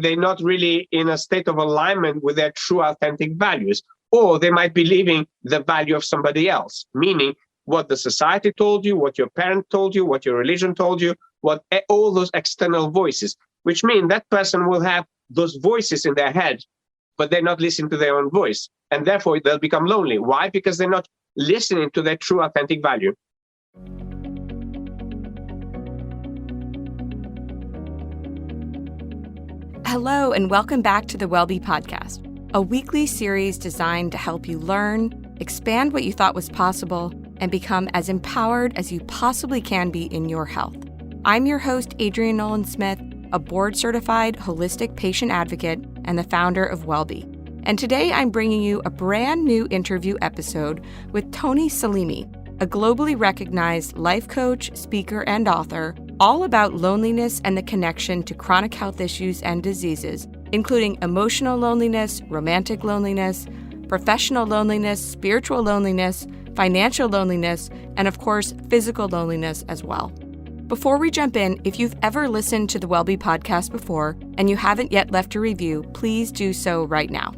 They're not really in a state of alignment with their true authentic values, or they might be living the value of somebody else, meaning what the society told you, what your parent told you, what your religion told you, what all those external voices, which mean that person will have those voices in their head, but they're not listening to their own voice. And therefore they'll become lonely. Why? Because they're not listening to their true authentic value. Hello, and welcome back to the getwellbe podcast, a weekly series designed to help you learn, expand what you thought was possible, and become as empowered as you possibly can be in your health. I'm your host, Nolan-Smith, a board-certified holistic patient advocate and the founder of getwellbe. And today I'm bringing you a brand new interview episode with Tony Selimi, a globally recognized life coach, speaker, and author, all about loneliness and the connection to chronic health issues and diseases, including emotional loneliness, romantic loneliness, professional loneliness, spiritual loneliness, financial loneliness, and of course, physical loneliness as well. Before we jump in, if you've ever listened to the getwellbe podcast before and you haven't yet left a review, please do so right now.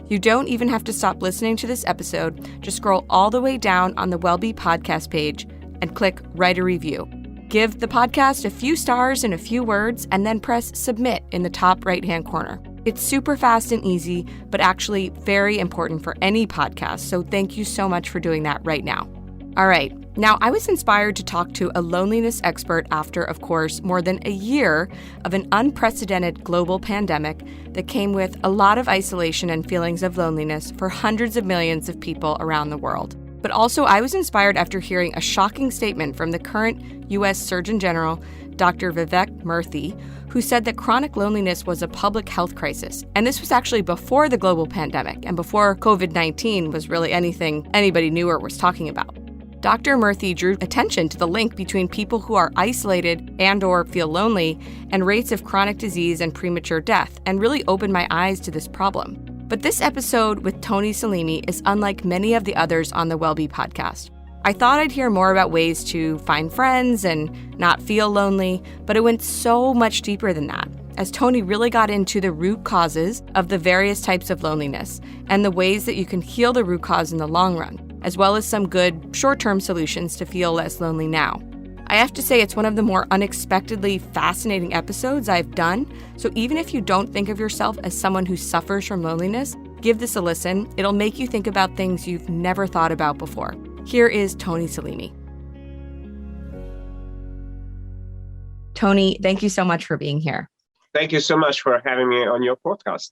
You don't even have to stop listening to this episode. Just scroll all the way down on the getwellbe podcast page and click Write a Review. Give the podcast a few stars and a few words, and then press Submit in the top right-hand corner. It's super fast and easy, but actually very important for any podcast, so thank you so much for doing that right now. All right, now I was inspired to talk to a loneliness expert after, of course, more than a year of an unprecedented global pandemic that came with a lot of isolation and feelings of loneliness for hundreds of millions of people around the world. But also, I was inspired after hearing a shocking statement from the current U.S. Surgeon General, Dr. Vivek Murthy, who said that chronic loneliness was a public health crisis. And this was actually before the global pandemic and before COVID-19 was really anything anybody knew or was talking about. Dr. Murthy drew attention to the link between people who are isolated and or feel lonely and rates of chronic disease and premature death, and really opened my eyes to this problem. But this episode with Tony Selimi is unlike many of the others on the getwellbe podcast. I thought I'd hear more about ways to find friends and not feel lonely, but it went so much deeper than that, as Tony really got into the root causes of the various types of loneliness and the ways that you can heal the root cause in the long run, as well as some good short-term solutions to feel less lonely now. I have to say it's one of the more unexpectedly fascinating episodes I've done, so even if you don't think of yourself as someone who suffers from loneliness, give this a listen. It'll make you think about things you've never thought about before. Here is Tony Selimi. Tony, thank you so much for being here. Thank you so much for having me on your podcast.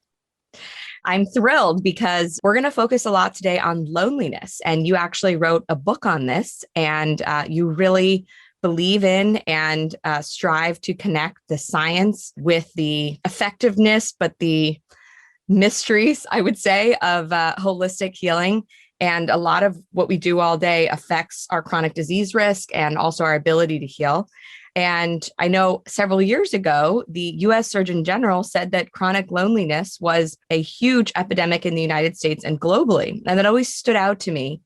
I'm thrilled because we're going to focus a lot today on loneliness. And you actually wrote a book on this, and you really believe in and strive to connect the science with the effectiveness, but the mysteries, I would say, of holistic healing. And a lot of what we do all day affects our chronic disease risk and also our ability to heal. And I know several years ago, the U.S. Surgeon General said that chronic loneliness was a huge epidemic in the United States and globally. And that always stood out to me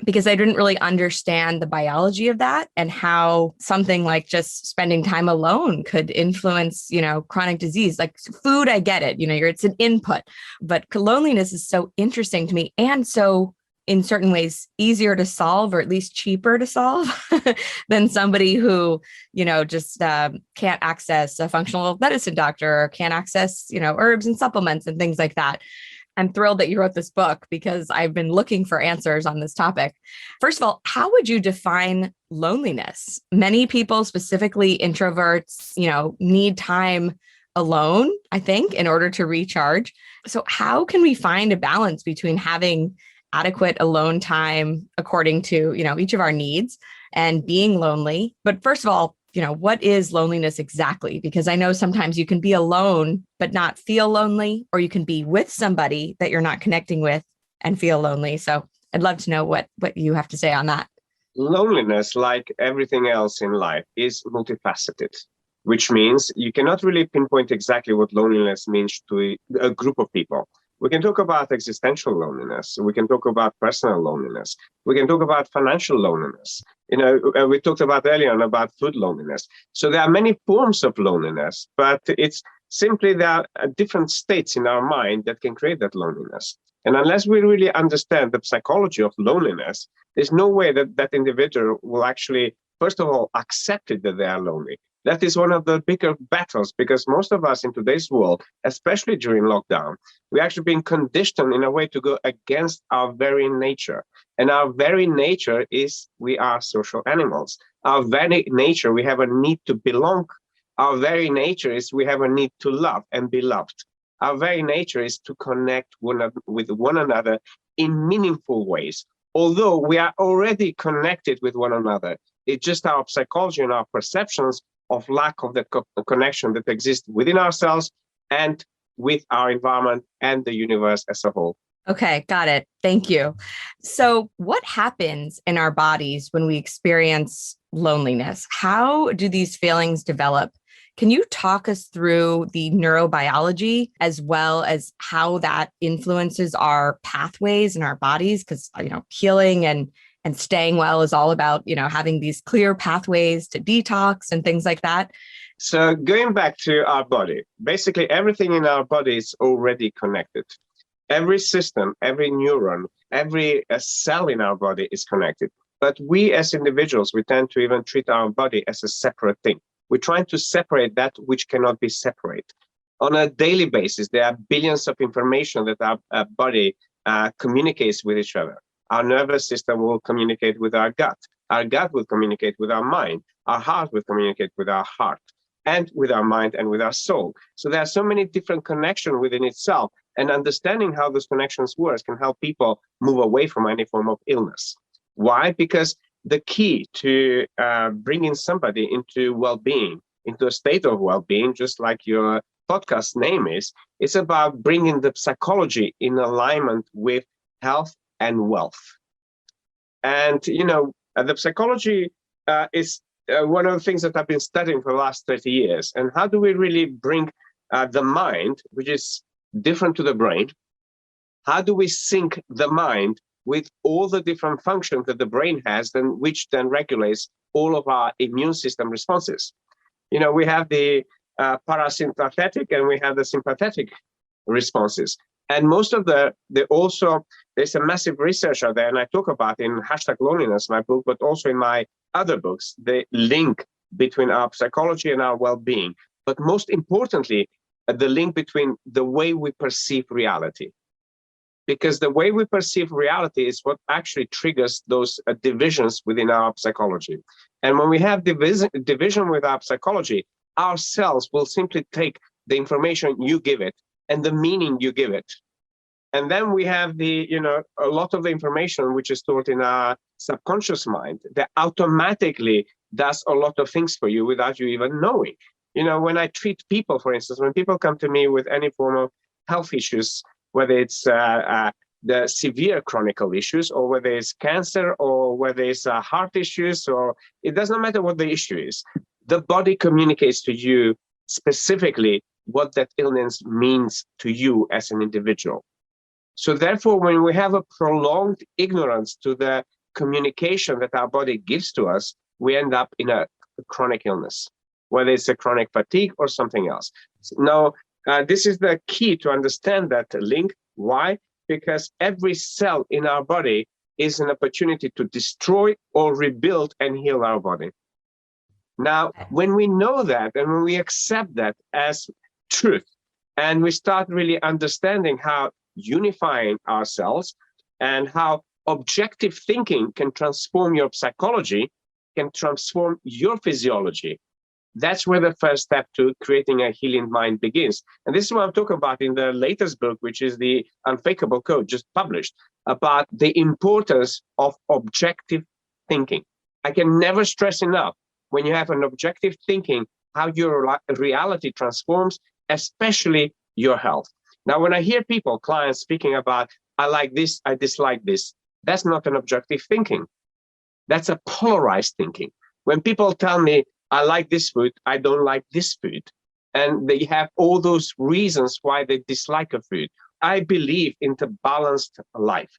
because I didn't really understand the biology of that and how something like just spending time alone could influence, chronic disease. Like food, I get it, it's an input, but loneliness is so interesting to me and so in certain ways easier to solve, or at least cheaper to solve than somebody who, just can't access a functional medicine doctor or can't access, herbs and supplements and things like that. I'm thrilled that you wrote this book because I've been looking for answers on this topic. First of all, how would you define loneliness? Many people, specifically introverts, need time alone, I think, in order to recharge. So how can we find a balance between having adequate alone time according to, each of our needs and being lonely? But first of all, what is loneliness exactly? Because I know sometimes you can be alone, but not feel lonely, or you can be with somebody that you're not connecting with and feel lonely. So I'd love to know what you have to say on that. Loneliness, like everything else in life, is multifaceted, which means you cannot really pinpoint exactly what loneliness means to a group of people. We can talk about existential loneliness. We can talk about personal loneliness. We can talk about financial loneliness. We talked about earlier on about food loneliness. So there are many forms of loneliness, but it's simply there are different states in our mind that can create that loneliness. And unless we really understand the psychology of loneliness, there's no way that that individual will actually, first of all, accept it that they are lonely. That is one of the bigger battles, because most of us in today's world, especially during lockdown, we're actually being conditioned in a way to go against our very nature. And our very nature is we are social animals. Our very nature, we have a need to belong. Our very nature is we have a need to love and be loved. Our very nature is to connect with one another in meaningful ways. Although we are already connected with one another, it's just our psychology and our perceptions of lack of the connection that exists within ourselves and with our environment and the universe as a whole. Okay, got it. Thank you. So what happens in our bodies when we experience loneliness? How do these feelings develop? Can you talk us through the neurobiology as well as how that influences our pathways in our bodies? Because, healing and staying well is all about, having these clear pathways to detox and things like that. So going back to our body, basically everything in our body is already connected. Every system, every neuron, every cell in our body is connected. But we as individuals, we tend to even treat our body as a separate thing. We're trying to separate that which cannot be separated. On a daily basis, there are billions of information that our body communicates with each other. Our nervous system will communicate with our gut. Our gut will communicate with our mind. Our heart will communicate with our heart and with our mind and with our soul. So there are so many different connections within itself, and understanding how those connections work can help people move away from any form of illness. Why? Because the key to bringing somebody into well-being, into a state of well-being, just like your podcast name is, it's about bringing the psychology in alignment with health and wealth. And, the psychology is one of the things that I've been studying for the last 30 years. And how do we really bring the mind, which is different to the brain, how do we sync the mind with all the different functions that the brain has, which then regulates all of our immune system responses? We have the parasympathetic and we have the sympathetic responses. And most of there's a massive research out there, and I talk about in #loneliness, my book, but also in my other books, the link between our psychology and our well-being. But most importantly, the link between the way we perceive reality. Because the way we perceive reality is what actually triggers those divisions within our psychology. And when we have division with our psychology, our cells will simply take the information you give it and the meaning you give it. And then we have a lot of the information which is stored in our subconscious mind that automatically does a lot of things for you without you even knowing. When I treat people, for instance, when people come to me with any form of health issues, whether it's the severe chronic issues, or whether it's cancer, or whether it's heart issues, or it does not matter what the issue is. The body communicates to you specifically what that illness means to you as an individual. So therefore, when we have a prolonged ignorance to the communication that our body gives to us, we end up in a chronic illness, whether it's a chronic fatigue or something else. Now, this is the key to understand that link. Why? Because every cell in our body is an opportunity to destroy or rebuild and heal our body. Now, when we know that and when we accept that as truth, and we start really understanding how unifying ourselves and how objective thinking can transform your psychology, can transform your physiology, that's where the first step to creating a healing mind begins. And this is what I'm talking about in the latest book, which is the Unfakeable Code, just published, about the importance of objective thinking. I can never stress enough, when you have an objective thinking, how your reality transforms, especially your health. Now, when I hear people, clients speaking about, I like this, I dislike this, that's not an objective thinking. That's a polarized thinking. When people tell me, I like this food, I don't like this food, and they have all those reasons why they dislike a food, I believe in the balanced life,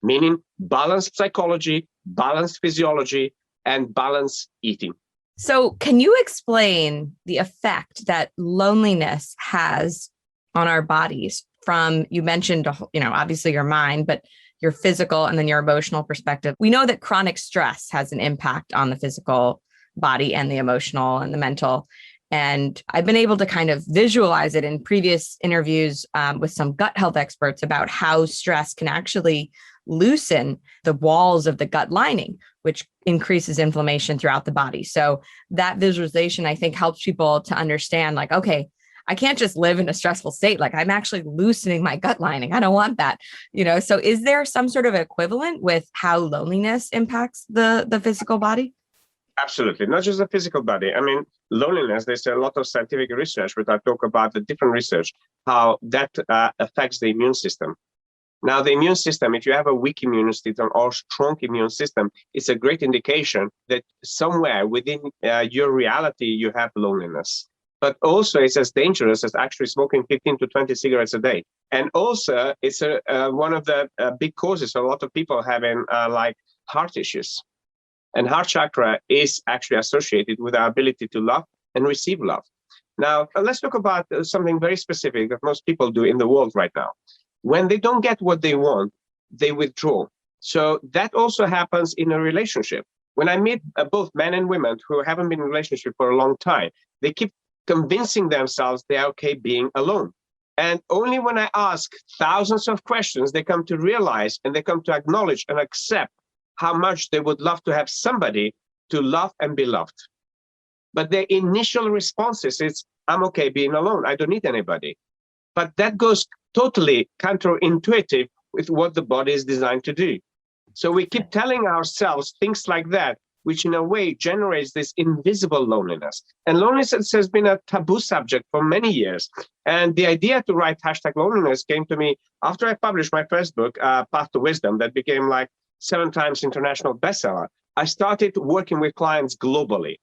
meaning balanced psychology, balanced physiology, and balanced eating. So can you explain the effect that loneliness has on our bodies from, you mentioned, obviously your mind, but your physical and then your emotional perspective? We know that chronic stress has an impact on the physical body and the emotional and the mental. And I've been able to kind of visualize it in previous interviews with some gut health experts about how stress can actually loosen the walls of the gut lining, which increases inflammation throughout the body. So that visualization, I think, helps people to understand, like, okay, I can't just live in a stressful state. Like, I'm actually loosening my gut lining. I don't want that, So is there some sort of equivalent with how loneliness impacts the physical body? Absolutely. Not just the physical body. I mean, loneliness, there's a lot of scientific research, but I talk about the different research, how that affects the immune system. Now, the immune system, if you have a weak immune system or strong immune system, it's a great indication that somewhere within your reality, you have loneliness. But also, it's as dangerous as actually smoking 15 to 20 cigarettes a day. And also, it's one of the big causes a lot of people having like heart issues. And heart chakra is actually associated with our ability to love and receive love. Now, let's talk about something very specific that most people do in the world right now. When they don't get what they want, they withdraw. So that also happens in a relationship. When I meet both men and women who haven't been in a relationship for a long time, they keep convincing themselves they're okay being alone. And only when I ask thousands of questions, they come to realize and they come to acknowledge and accept how much they would love to have somebody to love and be loved. But their initial responses is, I'm okay being alone. I don't need anybody. But that goes totally counterintuitive with what the body is designed to do. So we keep telling ourselves things like that, which in a way generates this invisible loneliness. And loneliness has been a taboo subject for many years. And the idea to write #loneliness came to me after I published my first book, Path to Wisdom, that became like 7 times international bestseller. I started working with clients globally.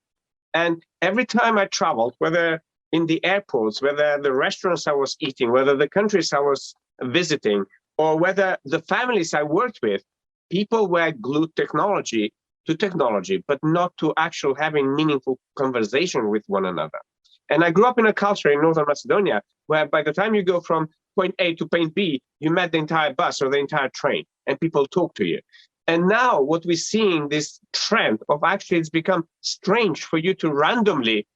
And every time I traveled, whether in the airports, whether the restaurants I was eating, whether the countries I was visiting, or whether the families I worked with, people were glued to technology, but not to actual having meaningful conversation with one another. And I grew up in a culture in Northern Macedonia where by the time you go from point A to point B, you met the entire bus or the entire train and people talk to you. And now what we're seeing, this trend of actually it's become strange for you to randomly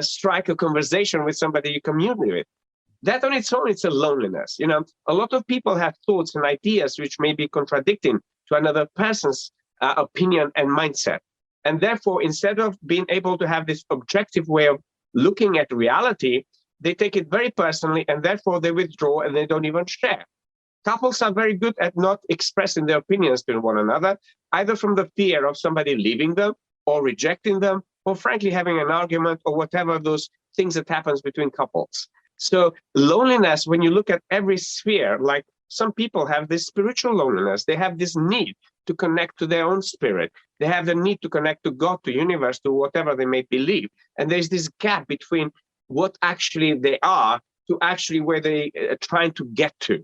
strike a conversation with somebody you commute with. That on its own, it's a loneliness. A lot of people have thoughts and ideas which may be contradicting to another person's opinion and mindset. And therefore, instead of being able to have this objective way of looking at reality, they take it very personally and therefore they withdraw and they don't even share. Couples are very good at not expressing their opinions to one another, either from the fear of somebody leaving them or rejecting them, or frankly having an argument or whatever those things that happens between couples. So loneliness, when you look at every sphere, like some people have this spiritual loneliness, they have this need to connect to their own spirit. They have the need to connect to God, to universe, to whatever they may believe. And there's this gap between what actually they are to actually where they are trying to get to.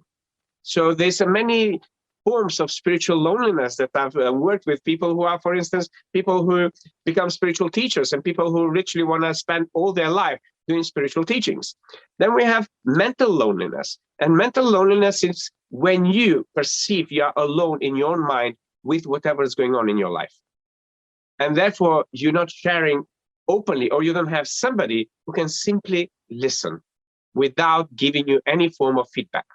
So there's many forms of spiritual loneliness that I've worked with people who are, for instance, people who become spiritual teachers and people who literally want to spend all their life doing spiritual teachings. Then we have mental loneliness. And mental loneliness is when you perceive you are alone in your mind with whatever is going on in your life. And therefore, you're not sharing openly, or you don't have somebody who can simply listen without giving you any form of feedback.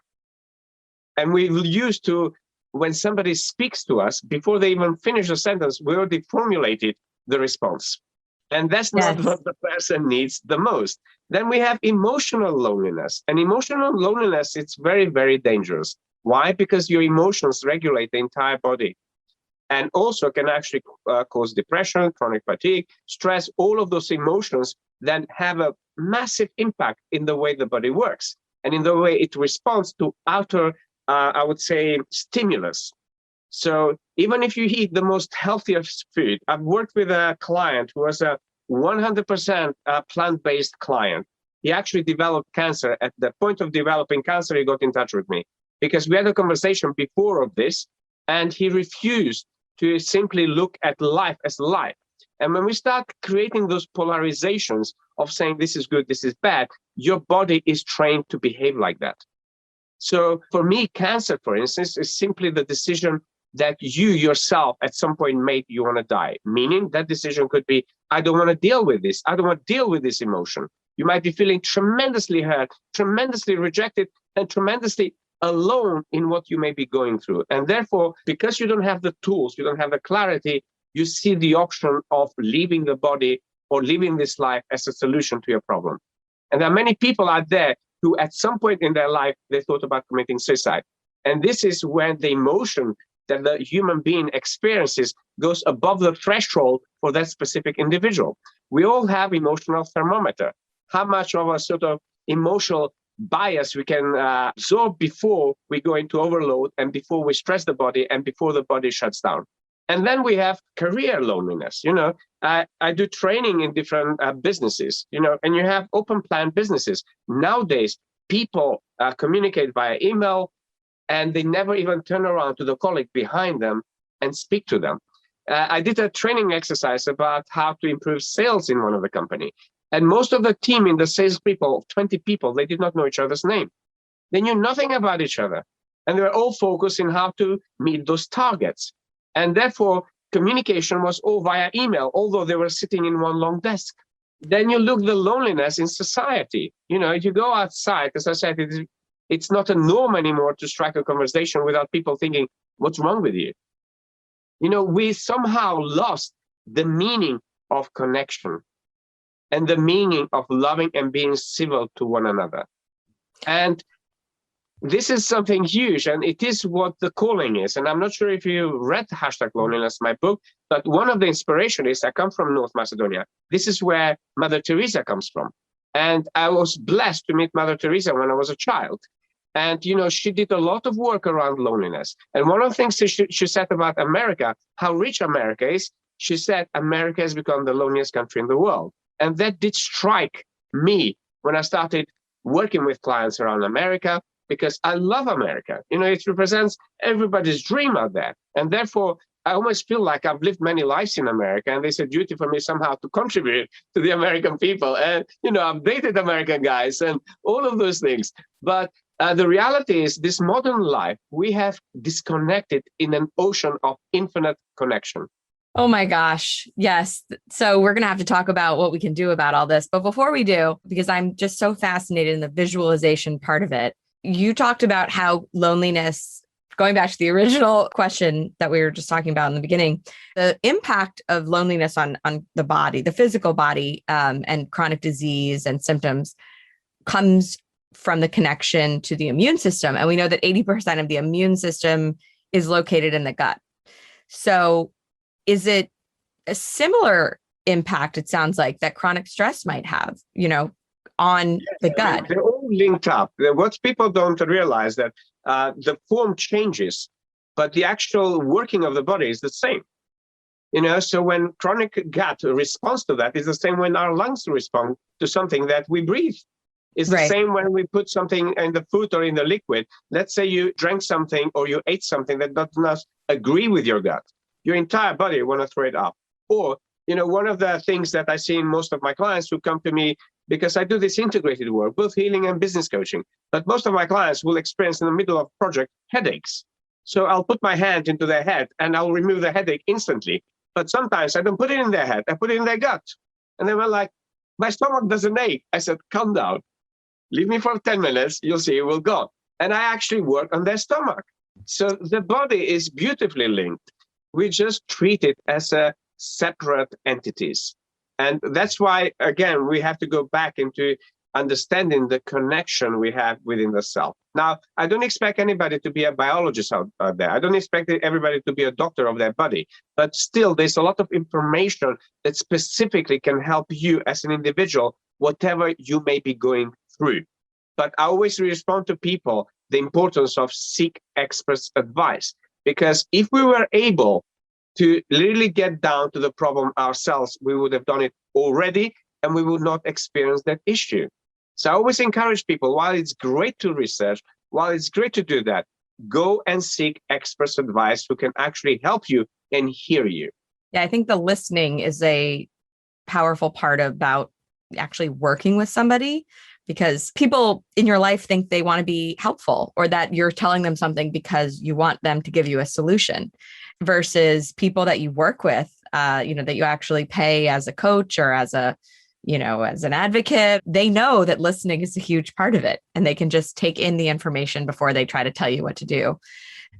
And we will use to, when somebody speaks to us, before they even finish a sentence, we already formulated the response. And that's not what the person needs the most. Then we have emotional loneliness. And emotional loneliness, it's very, very dangerous. Why? Because your emotions regulate the entire body and also can actually cause depression, chronic fatigue, stress. All of those emotions then have a massive impact in the way the body works and in the way it responds to outer I would say, stimulus. So even if you eat the most healthiest food, I've worked with a client who was a 100% plant-based client. He actually developed cancer. At the point of developing cancer, he got in touch with me. because we had a conversation before of this, and he refused to simply look at life as life. And when we start creating those polarizations of saying this is good, this is bad, your body is trained to behave like that. So for me, cancer, for instance, is simply the decision that you yourself at some point made you want to die. Meaning that decision could be, I don't want to deal with this. I don't want to deal with this emotion. You might be feeling tremendously hurt, tremendously rejected, and tremendously alone in what you may be going through. And therefore, because you don't have the tools, you don't have the clarity, you see the option of leaving the body or living this life as a solution to your problem. And there are many people out there who at some point in their life, they thought about committing suicide. And this is when the emotion that the human being experiences goes above the threshold for that specific individual. We all have emotional thermometer. How much of a sort of emotional bias we can absorb before we go into overload and before we stress the body and before the body shuts down. And then we have career loneliness. I do training in different businesses, and you have open plan businesses. Nowadays, people communicate via email, and they never even turn around to the colleague behind them and speak to them. I did a training exercise about how to improve sales in one of the company. And most of the team in the sales people, 20 people, they did not know each other's name. They knew nothing about each other. And they were all focused on how to meet those targets. And therefore, communication was all via email, although they were sitting in one long desk. Then you look the loneliness in society. If you go outside, as I said, it's not a norm anymore to strike a conversation without people thinking, what's wrong with you? We somehow lost the meaning of connection and the meaning of loving and being civil to one another. And this is something huge, and it is what the calling is. And I'm not sure if you read #Loneliness, my book, but one of the inspiration is I come from North Macedonia. This is where Mother Teresa comes from. And I was blessed to meet Mother Teresa when I was a child. And, she did a lot of work around loneliness. And one of the things she said about America, how rich America is, she said, America has become the loneliest country in the world. And that did strike me when I started working with clients around America, because I love America. It represents everybody's dream out there. And therefore, I almost feel like I've lived many lives in America, and it's a duty for me somehow to contribute to the American people. And, I've dated American guys and all of those things. But the reality is this modern life, we have disconnected in an ocean of infinite connection. Oh my gosh. Yes. So we're going to have to talk about what we can do about all this. But before we do, because I'm just so fascinated in the visualization part of it, you talked about how loneliness, going back to the original question that we were just talking about in the beginning, the impact of loneliness on the body, the physical body, and chronic disease and symptoms comes from the connection to the immune system. And we know that 80% of the immune system is located in the gut. So is it a similar impact, it sounds like, that chronic stress might have, on the gut? They're all linked up. What people don't realize that the form changes, but the actual working of the body is the same. So when chronic gut responds to that, it's the same when our lungs respond to something that we breathe. It's the same when we put something in the food or in the liquid. Let's say you drank something or you ate something that does not agree with your gut. Your entire body want to throw it up. Or, one of the things that I see in most of my clients who come to me, because I do this integrated work, both healing and business coaching, but most of my clients will experience in the middle of project headaches. So I'll put my hand into their head and I'll remove the headache instantly. But sometimes I don't put it in their head, I put it in their gut. And they were like, my stomach doesn't ache. I said, calm down. Leave me for 10 minutes, you'll see it will go. And I actually work on their stomach. So the body is beautifully linked. We just treat it as a separate entities. And that's why, again, we have to go back into understanding the connection we have within the self. Now, I don't expect anybody to be a biologist out there. I don't expect everybody to be a doctor of their body. But still, there's a lot of information that specifically can help you as an individual, whatever you may be going through. But I always respond to people the importance of seek experts' advice. Because if we were able to really get down to the problem ourselves, we would have done it already and we would not experience that issue. So I always encourage people, while it's great to research, while it's great to do that, go and seek experts' advice who can actually help you and hear you. Yeah, I think the listening is a powerful part about actually working with somebody, because people in your life think they want to be helpful or that you're telling them something because you want them to give you a solution, versus people that you work with, that you actually pay as a coach or as as an advocate. They know that listening is a huge part of it, and they can just take in the information before they try to tell you what to do.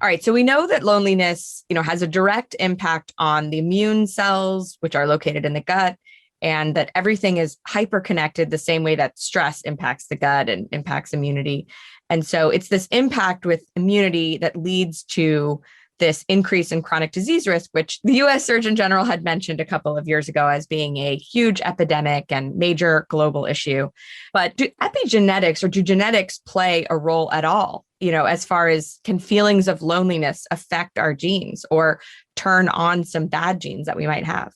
All right. So we know that loneliness, has a direct impact on the immune cells, which are located in the gut, and that everything is hyperconnected the same way that stress impacts the gut and impacts immunity. And so it's this impact with immunity that leads to this increase in chronic disease risk, which the US Surgeon General had mentioned a couple of years ago as being a huge epidemic and major global issue. But do epigenetics or do genetics play a role at all? As far as, can feelings of loneliness affect our genes or turn on some bad genes that we might have?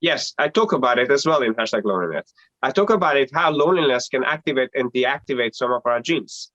Yes, I talk about it as well in #loneliness. I talk about it, how loneliness can activate and deactivate some of our genes.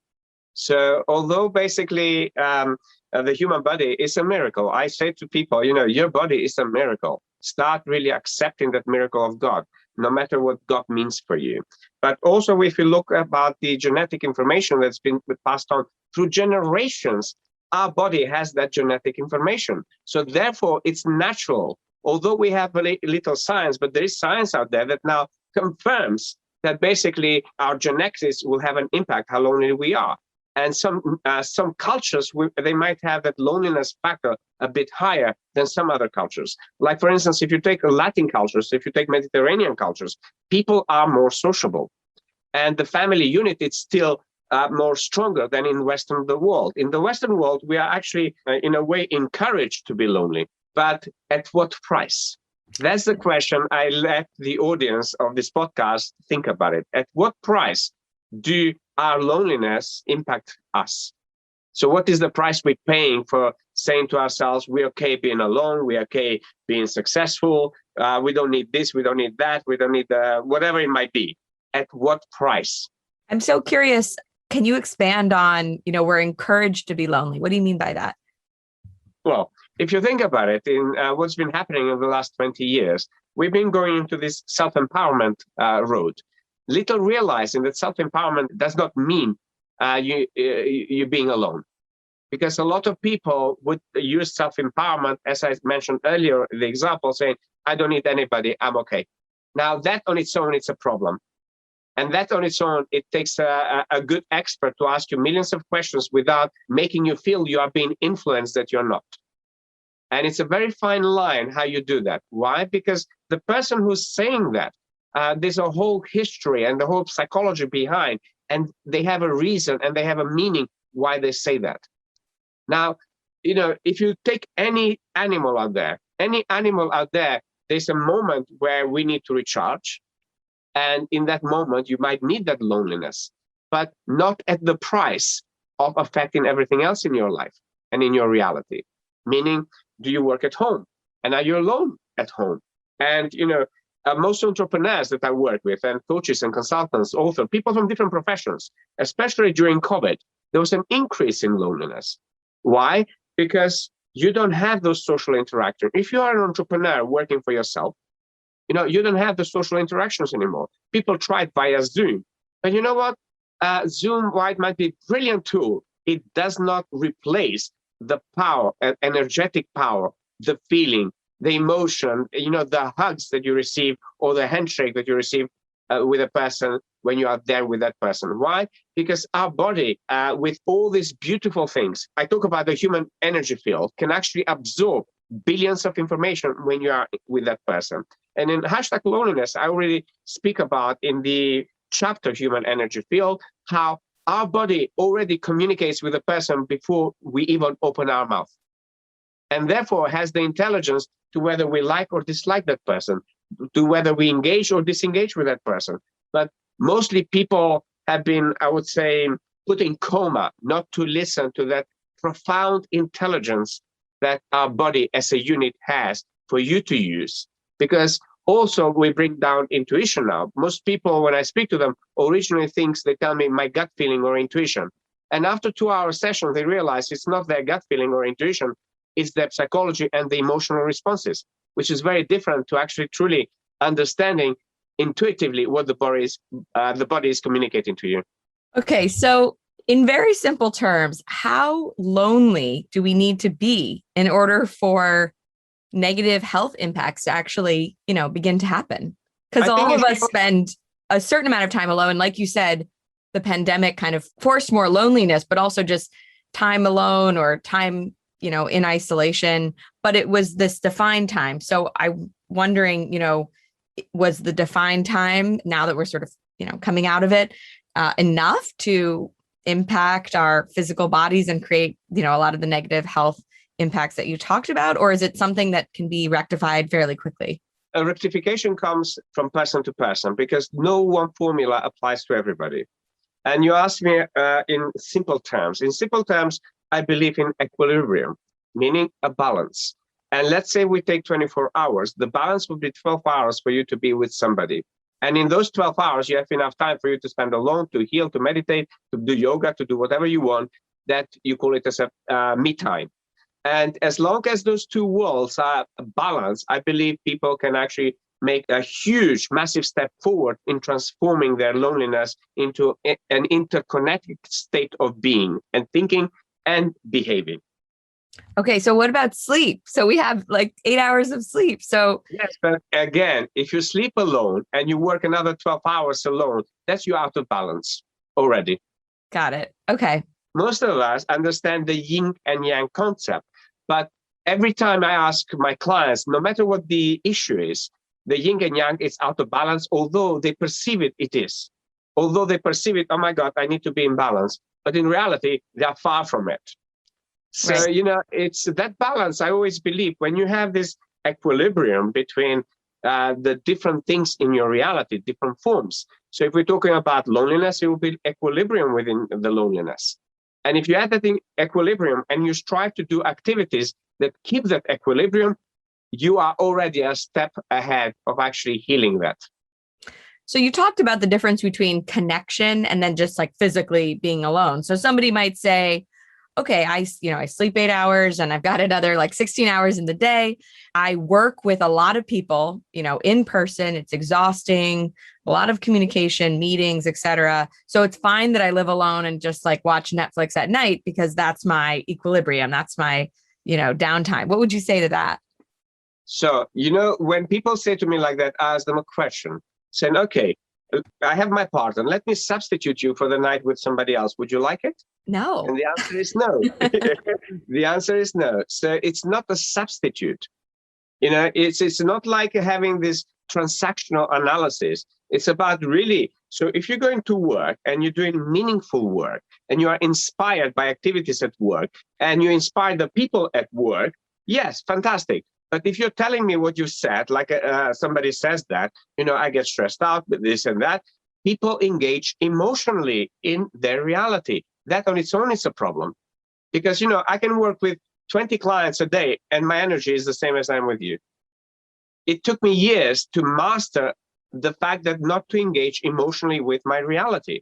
So although basically the human body is a miracle, I say to people, your body is a miracle. Start really accepting that miracle of God, no matter what God means for you. But also, if you look about the genetic information that's been passed on through generations, our body has that genetic information. So therefore, it's natural. Although we have a little science, but there is science out there that now confirms that basically our genetics will have an impact how lonely we are. And some cultures, they might have that loneliness factor a bit higher than some other cultures. Like, for instance, if you take Latin cultures, if you take Mediterranean cultures, people are more sociable. And the family unit is still more stronger than in Western world. In the Western world, we are actually, in a way, encouraged to be lonely. But at what price? That's the question I let the audience of this podcast think about it. At what price do our loneliness impact us? So what is the price we're paying for saying to ourselves, we're okay being alone, we're okay being successful, we don't need this, we don't need that, we don't need whatever it might be. At what price? I'm so curious. Can you expand on, we're encouraged to be lonely? What do you mean by that? Well, if you think about it, in what's been happening in the last 20 years, we've been going into this self-empowerment road, little realizing that self-empowerment does not mean you being alone. Because a lot of people would use self-empowerment, as I mentioned earlier, the example saying, I don't need anybody, I'm okay. Now that on its own, it's a problem. And that on its own, it takes a good expert to ask you millions of questions without making you feel you are being influenced that you're not. And it's a very fine line how you do that. Why? Because the person who's saying that, there's a whole history and the whole psychology behind, and they have a reason and they have a meaning why they say that. Now, if you take any animal out there, there's a moment where we need to recharge. And in that moment, you might need that loneliness, but not at the price of affecting everything else in your life and in your reality. Meaning, do you work at home? And are you alone at home? And, most entrepreneurs that I work with, and coaches and consultants, authors, people from different professions, especially during COVID, there was an increase in loneliness. Why? Because you don't have those social interactions. If you are an entrepreneur working for yourself, you don't have the social interactions anymore. People tried via Zoom. But you know what? Zoom, while it might be a brilliant tool, it does not replace the power, energetic power, the feeling, the emotion, the hugs that you receive or the handshake that you receive with a person when you are there with that person. Why? Because our body, with all these beautiful things, I talk about the human energy field, can actually absorb billions of information when you are with that person. And in #loneliness, I already speak about in the chapter Human Energy Field, how our body already communicates with a person before we even open our mouth. And therefore has the intelligence to whether we like or dislike that person, to whether we engage or disengage with that person. But mostly people have been, I would say, put in coma, not to listen to that profound intelligence that our body as a unit has for you to use. Because also we bring down intuition now. Most people, when I speak to them, originally they tell me my gut feeling or intuition. And after 2 hour session, they realize it's not their gut feeling or intuition, it's their psychology and the emotional responses, which is very different to actually truly understanding intuitively what the body is communicating to you. Okay, so in very simple terms, how lonely do we need to be in order for negative health impacts to actually, begin to happen? Because all of us spend a certain amount of time alone. Like you said, the pandemic kind of forced more loneliness, but also just time alone or time, in isolation. But it was this defined time. So I'm wondering, was the defined time, now that we're sort of, coming out of it, enough to impact our physical bodies and create, a lot of the negative health impacts that you talked about? Or is it something that can be rectified fairly quickly? A rectification comes from person to person because no one formula applies to everybody. And you asked me in simple terms. In simple terms, I believe in equilibrium, meaning a balance. And let's say we take 24 hours, the balance would be 12 hours for you to be with somebody. And in those 12 hours, you have enough time for you to spend alone, to heal, to meditate, to do yoga, to do whatever you want, that you call it as a me time. And as long as those two worlds are balanced, I believe people can actually make a huge, massive step forward in transforming their loneliness into an interconnected state of being and thinking and behaving. Okay, so what about sleep? So we have like 8 hours of sleep. So yes, but again, if you sleep alone and you work another 12 hours alone, that's you out of balance already. Got it. Okay. Most of us understand the yin and yang concept, but every time I ask my clients, no matter what the issue is, the yin and yang is out of balance, although they perceive it is. Although they perceive it, oh my God, I need to be in balance. But in reality, they are far from it. So, right. It's that balance. I always believe when you have this equilibrium between the different things in your reality, different forms. So if we're talking about loneliness, it will be equilibrium within the loneliness. And if you add that in equilibrium and you strive to do activities that keep that equilibrium, you are already a step ahead of actually healing that. So you talked about the difference between connection and then just like physically being alone. So somebody might say, okay, I sleep 8 hours and I've got another like 16 hours in the day. I work with a lot of people, in person. It's exhausting, a lot of communication, meetings, etc. So it's fine that I live alone and just like watch Netflix at night because that's my equilibrium. That's my, downtime. What would you say to that? So, when people say to me like that, I ask them a question saying, okay, I have my partner. Let me substitute you for the night with somebody else. Would you like it? No. And the answer is no. The answer is no. So it's not a substitute. It's not like having this transactional analysis. It's about really, so if you're going to work and you're doing meaningful work and you are inspired by activities at work and you inspire the people at work, yes, fantastic. But if you're telling me what you said, like somebody says that, I get stressed out with this and that, people engage emotionally in their reality. That on its own is a problem. Because, I can work with 20 clients a day and my energy is the same as I'm with you. It took me years to master the fact that not to engage emotionally with my reality,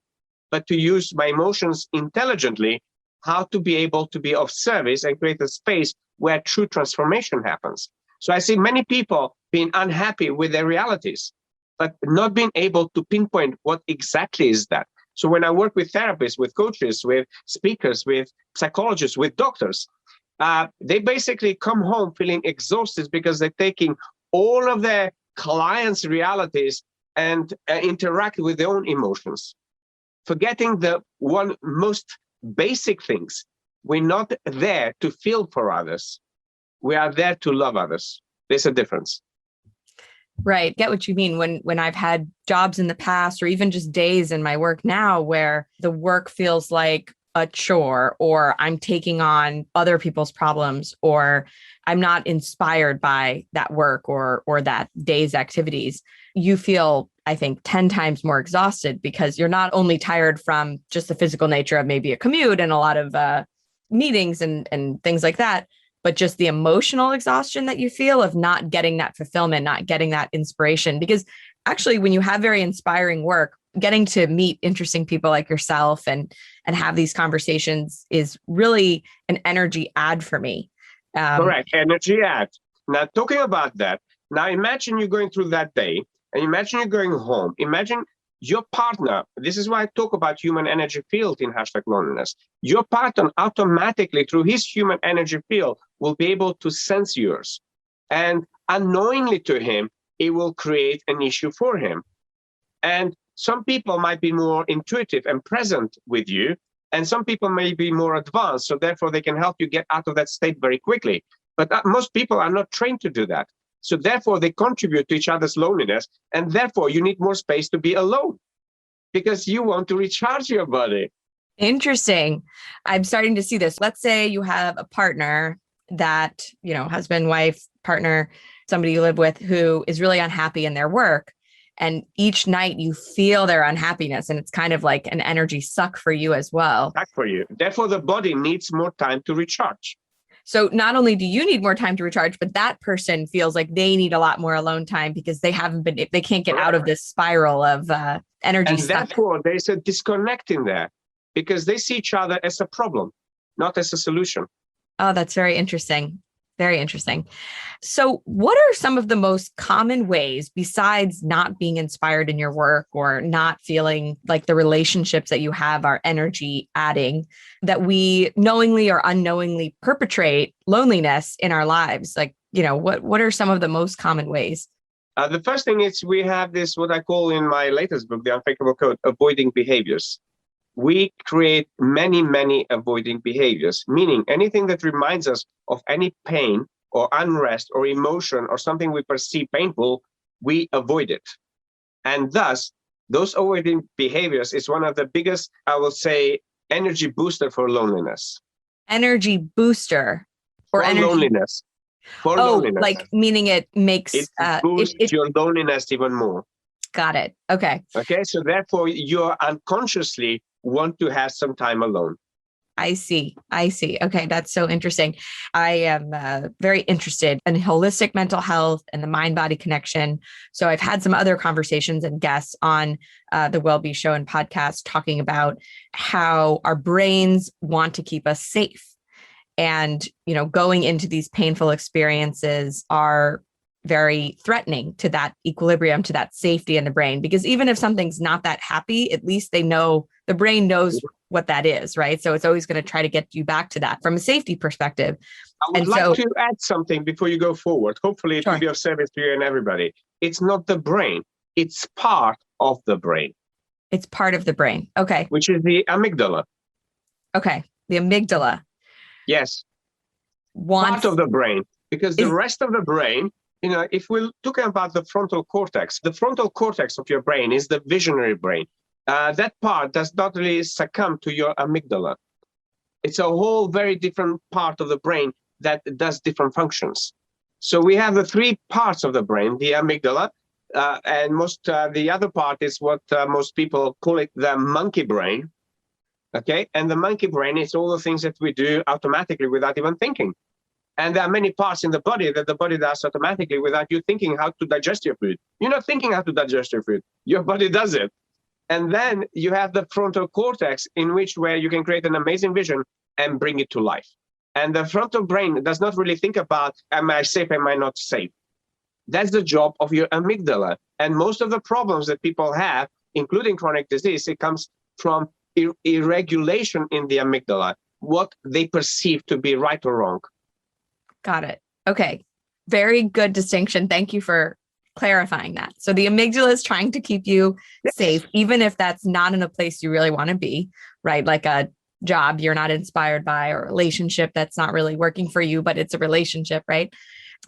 but to use my emotions intelligently, how to be able to be of service and create a space where true transformation happens. So I see many people being unhappy with their realities, but not being able to pinpoint what exactly is that. So when I work with therapists, with coaches, with speakers, with psychologists, with doctors, they basically come home feeling exhausted because they're taking all of their clients' realities and interact with their own emotions, forgetting the one most basic things. We're not there to feel for others. We are there to love others. There's a difference. Right. Get what you mean. When I've had jobs in the past or even just days in my work now where the work feels like a chore or I'm taking on other people's problems or I'm not inspired by that work or that day's activities, you feel, I think, 10 times more exhausted because you're not only tired from just the physical nature of maybe a commute and a lot of meetings and things like that, but just the emotional exhaustion that you feel of not getting that fulfillment, not getting that inspiration. Because actually, when you have very inspiring work, getting to meet interesting people like yourself and have these conversations is really an energy add for me. Correct. Energy add. Now, talking about that, now imagine you're going through that day and imagine you're going home. Imagine your partner. This is why I talk about human energy field in #loneliness. Your partner automatically through his human energy field will be able to sense yours. And unknowingly to him, it will create an issue for him. And some people might be more intuitive and present with you, and some people may be more advanced, so therefore they can help you get out of that state very quickly. But most people are not trained to do that. So therefore they contribute to each other's loneliness, and therefore you need more space to be alone because you want to recharge your body. Interesting. I'm starting to see this. Let's say you have a partner that, husband, wife, partner, somebody you live with who is really unhappy in their work. And each night you feel their unhappiness, and it's kind of like an energy suck for you as well. Suck for you. Therefore, the body needs more time to recharge. So not only do you need more time to recharge, but that person feels like they need a lot more alone time because they can't get out of this spiral of energy and suck. Therefore, there's a disconnect in there because they see each other as a problem, not as a solution. Oh, that's very interesting. Very interesting. So what are some of the most common ways, besides not being inspired in your work or not feeling like the relationships that you have are energy adding, that we knowingly or unknowingly perpetrate loneliness in our lives? Like, what are some of the most common ways? The first thing is we have this, what I call in my latest book, The Unfakeable Code, avoiding behaviors. We create many, many avoiding behaviors, meaning anything that reminds us of any pain or unrest or emotion or something we perceive painful, we avoid it. And thus, those avoiding behaviors is one of the biggest, I will say, energy booster for loneliness. Energy booster for loneliness. For loneliness. Like meaning it makes it boosts your loneliness even more. Got it. Okay. Okay. So therefore, you unconsciously want to have some time alone. I see. Okay. That's so interesting. I am very interested in holistic mental health and the mind-body connection. So I've had some other conversations and guests on the WellBe show and podcast talking about how our brains want to keep us safe. And, going into these painful experiences are very threatening to that equilibrium, to that safety in the brain, because even if something's not that happy, at least the brain knows what that is, right? So it's always going to try to get you back to that from a safety perspective. I would like to add something before you go forward. Hopefully it will be of service to you and everybody. It's not the brain. It's part of the brain. It's part of the brain. Okay. Which is the amygdala. Okay. The amygdala. Yes. Part of the brain. Because the rest of the brain, if we're talking about the frontal cortex of your brain is the visionary brain. That part does not really succumb to your amygdala. It's a whole very different part of the brain that does different functions. So we have the three parts of the brain, the amygdala, and the other part is what most people call it the monkey brain. Okay, and the monkey brain is all the things that we do automatically without even thinking. And there are many parts in the body that the body does automatically without you thinking how to digest your food. You're not thinking how to digest your food. Your body does it. And then you have the frontal cortex where you can create an amazing vision and bring it to life. And the frontal brain does not really think about, am I safe, am I not safe? That's the job of your amygdala. And most of the problems that people have, including chronic disease, it comes from irregulation in the amygdala, what they perceive to be right or wrong. Got it. Okay. Very good distinction. Thank you for clarifying that. So the amygdala is trying to keep you safe, even if that's not in a place you really want to be, right? Like a job you're not inspired by, or a relationship that's not really working for you, but it's a relationship, right?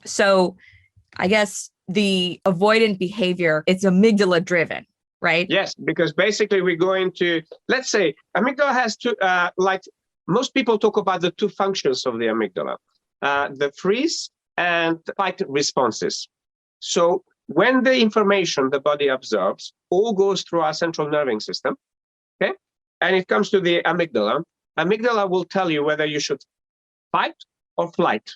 So I guess the avoidant behavior, it's amygdala driven, right? Yes, because basically we're going to, let's say, amygdala has two, like most people talk about the two functions of the amygdala. The freeze and fight responses. So when the information the body absorbs all goes through our central nerving system, okay, and it comes to the amygdala will tell you whether you should fight or flight.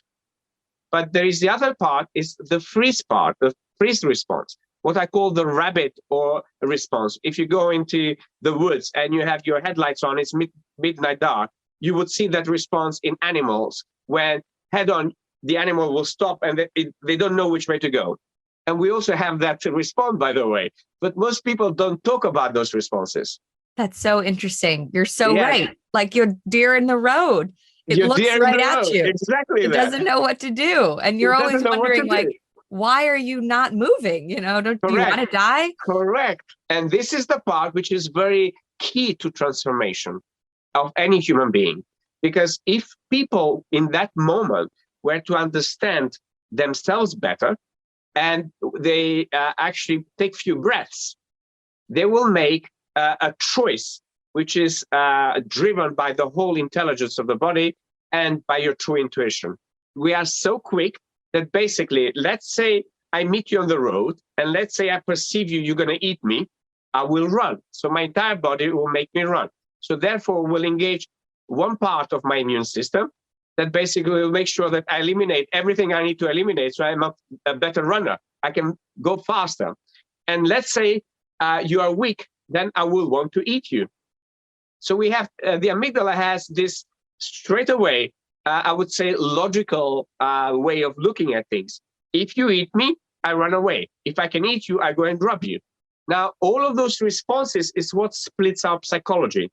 But there is the other part, is the freeze part, the freeze response. what I call the rabbit or response. If you go into the woods and you have your headlights on, it's midnight dark, you would see that response in animals when head on, the animal will stop and they don't know which way to go. And we also have that to respond, by the way. But most people don't talk about those responses. That's so interesting. You're so Yes. right. Like your deer in the road. It You're looks deer in right the at road. you. Exactly It that. doesn't know what to do. And you're It always doesn't know what to wondering, like, do. why are you not moving? You know, do you want to die? Correct. And this is the part which is very key to transformation of any human being. Because if people in that moment were to understand themselves better and they actually take few breaths, they will make a choice which is driven by the whole intelligence of the body and by your true intuition. We are so quick that basically, let's say I meet you on the road, and let's say I perceive you're going to eat me, I will run. So my entire body will make me run. So therefore, will engage one part of my immune system that basically will make sure that I eliminate everything I need to eliminate, so I'm a better runner. I can go faster. And let's say you are weak, then I will want to eat you. So we have the amygdala has this straight away, I would say, logical way of looking at things. If you eat me, I run away. If I can eat you, I go and drop you. Now, all of those responses is what splits our psychology.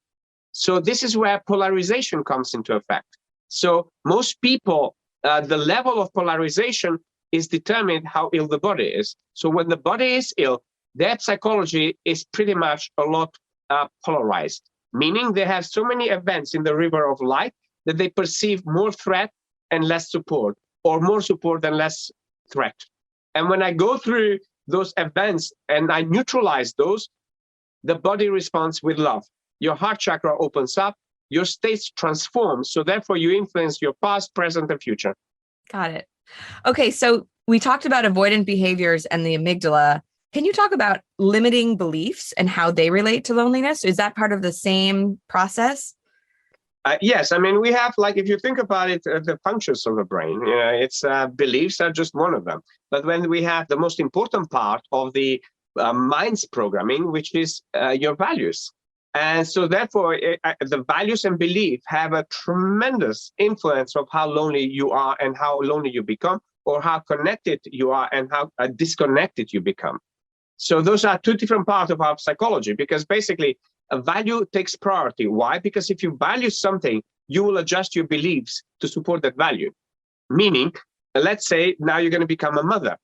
So this is where polarization comes into effect. So most people, the level of polarization is determined how ill the body is. So when the body is ill, their psychology is pretty much a lot polarized, meaning they have so many events in the river of life that they perceive more threat and less support, or more support and less threat. And when I go through those events and I neutralize those, the body responds with love. Your heart chakra opens up, your states transform. So therefore you influence your past, present, and future. Got it. Okay. So we talked about avoidant behaviors and the amygdala. Can you talk about limiting beliefs and how they relate to loneliness? Is that part of the same process? Yes, I mean, we have, like, if you think about it, the functions of the brain, it's beliefs are just one of them. But when we have the most important part of the mind's programming, which is your values. And so therefore, the values and belief have a tremendous influence of how lonely you are and how lonely you become, or how connected you are and how disconnected you become. So those are two different parts of our psychology, because basically a value takes priority. Why? Because if you value something, you will adjust your beliefs to support that value. Meaning, let's say now you're going to become a mother.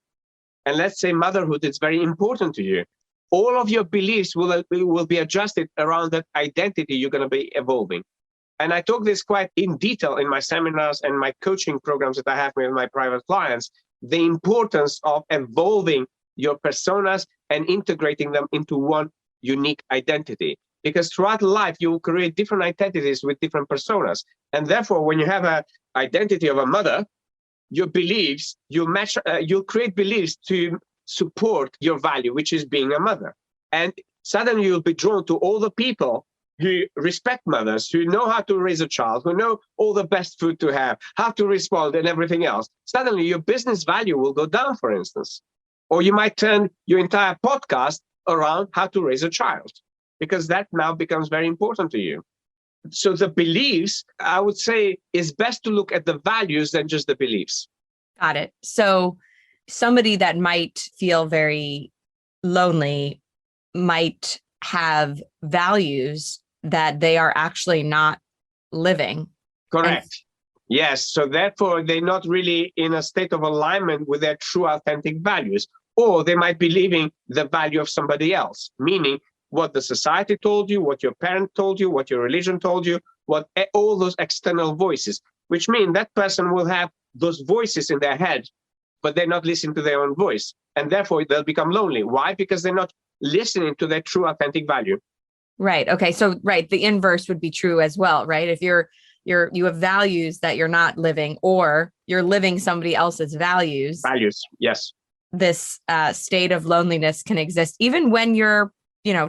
And let's say motherhood is very important to you. All of your beliefs will be adjusted around that identity you're going to be evolving. And I talk this quite in detail in my seminars and my coaching programs that I have with my private clients, the importance of evolving your personas and integrating them into one unique identity. Because throughout life, you will create different identities with different personas. And therefore, when you have an identity of a mother, your beliefs, you'll create beliefs to support your value, which is being a mother. And suddenly you'll be drawn to all the people who respect mothers, who know how to raise a child, who know all the best food to have, how to respond and everything else. Suddenly your business value will go down, for instance. Or you might turn your entire podcast around how to raise a child, because that now becomes very important to you. So the beliefs, I would say, is best to look at the values than just the beliefs. Got it. So somebody that might feel very lonely might have values that they are actually not living. Correct. Yes. So therefore, they're not really in a state of alignment with their true authentic values, or they might be living the value of somebody else, meaning what the society told you, what your parent told you, what your religion told you, what all those external voices, which mean that person will have those voices in their head, but they're not listening to their own voice. And therefore they'll become lonely. Why? Because they're not listening to their true authentic value. Right. Okay. So, right. The inverse would be true as well, right? If you have values that you're not living, or you're living somebody else's values. Values. Yes. This state of loneliness can exist even when you're,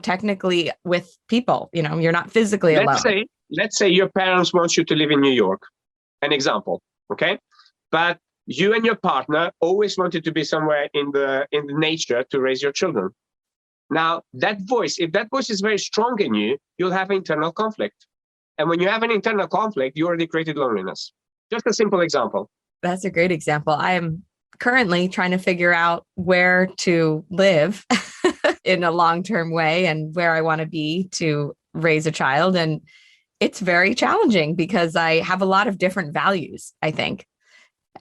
technically with people, you're not physically alone. Let's say your parents want you to live in New York, an example. Okay. But you and your partner always wanted to be somewhere in the nature to raise your children. Now, that voice, if that voice is very strong in you, you'll have internal conflict. And when you have an internal conflict, you already created loneliness. Just a simple example. That's a great example. I am currently trying to figure out where to live in a long-term way and where I want to be to raise a child. And it's very challenging because I have a lot of different values, I think.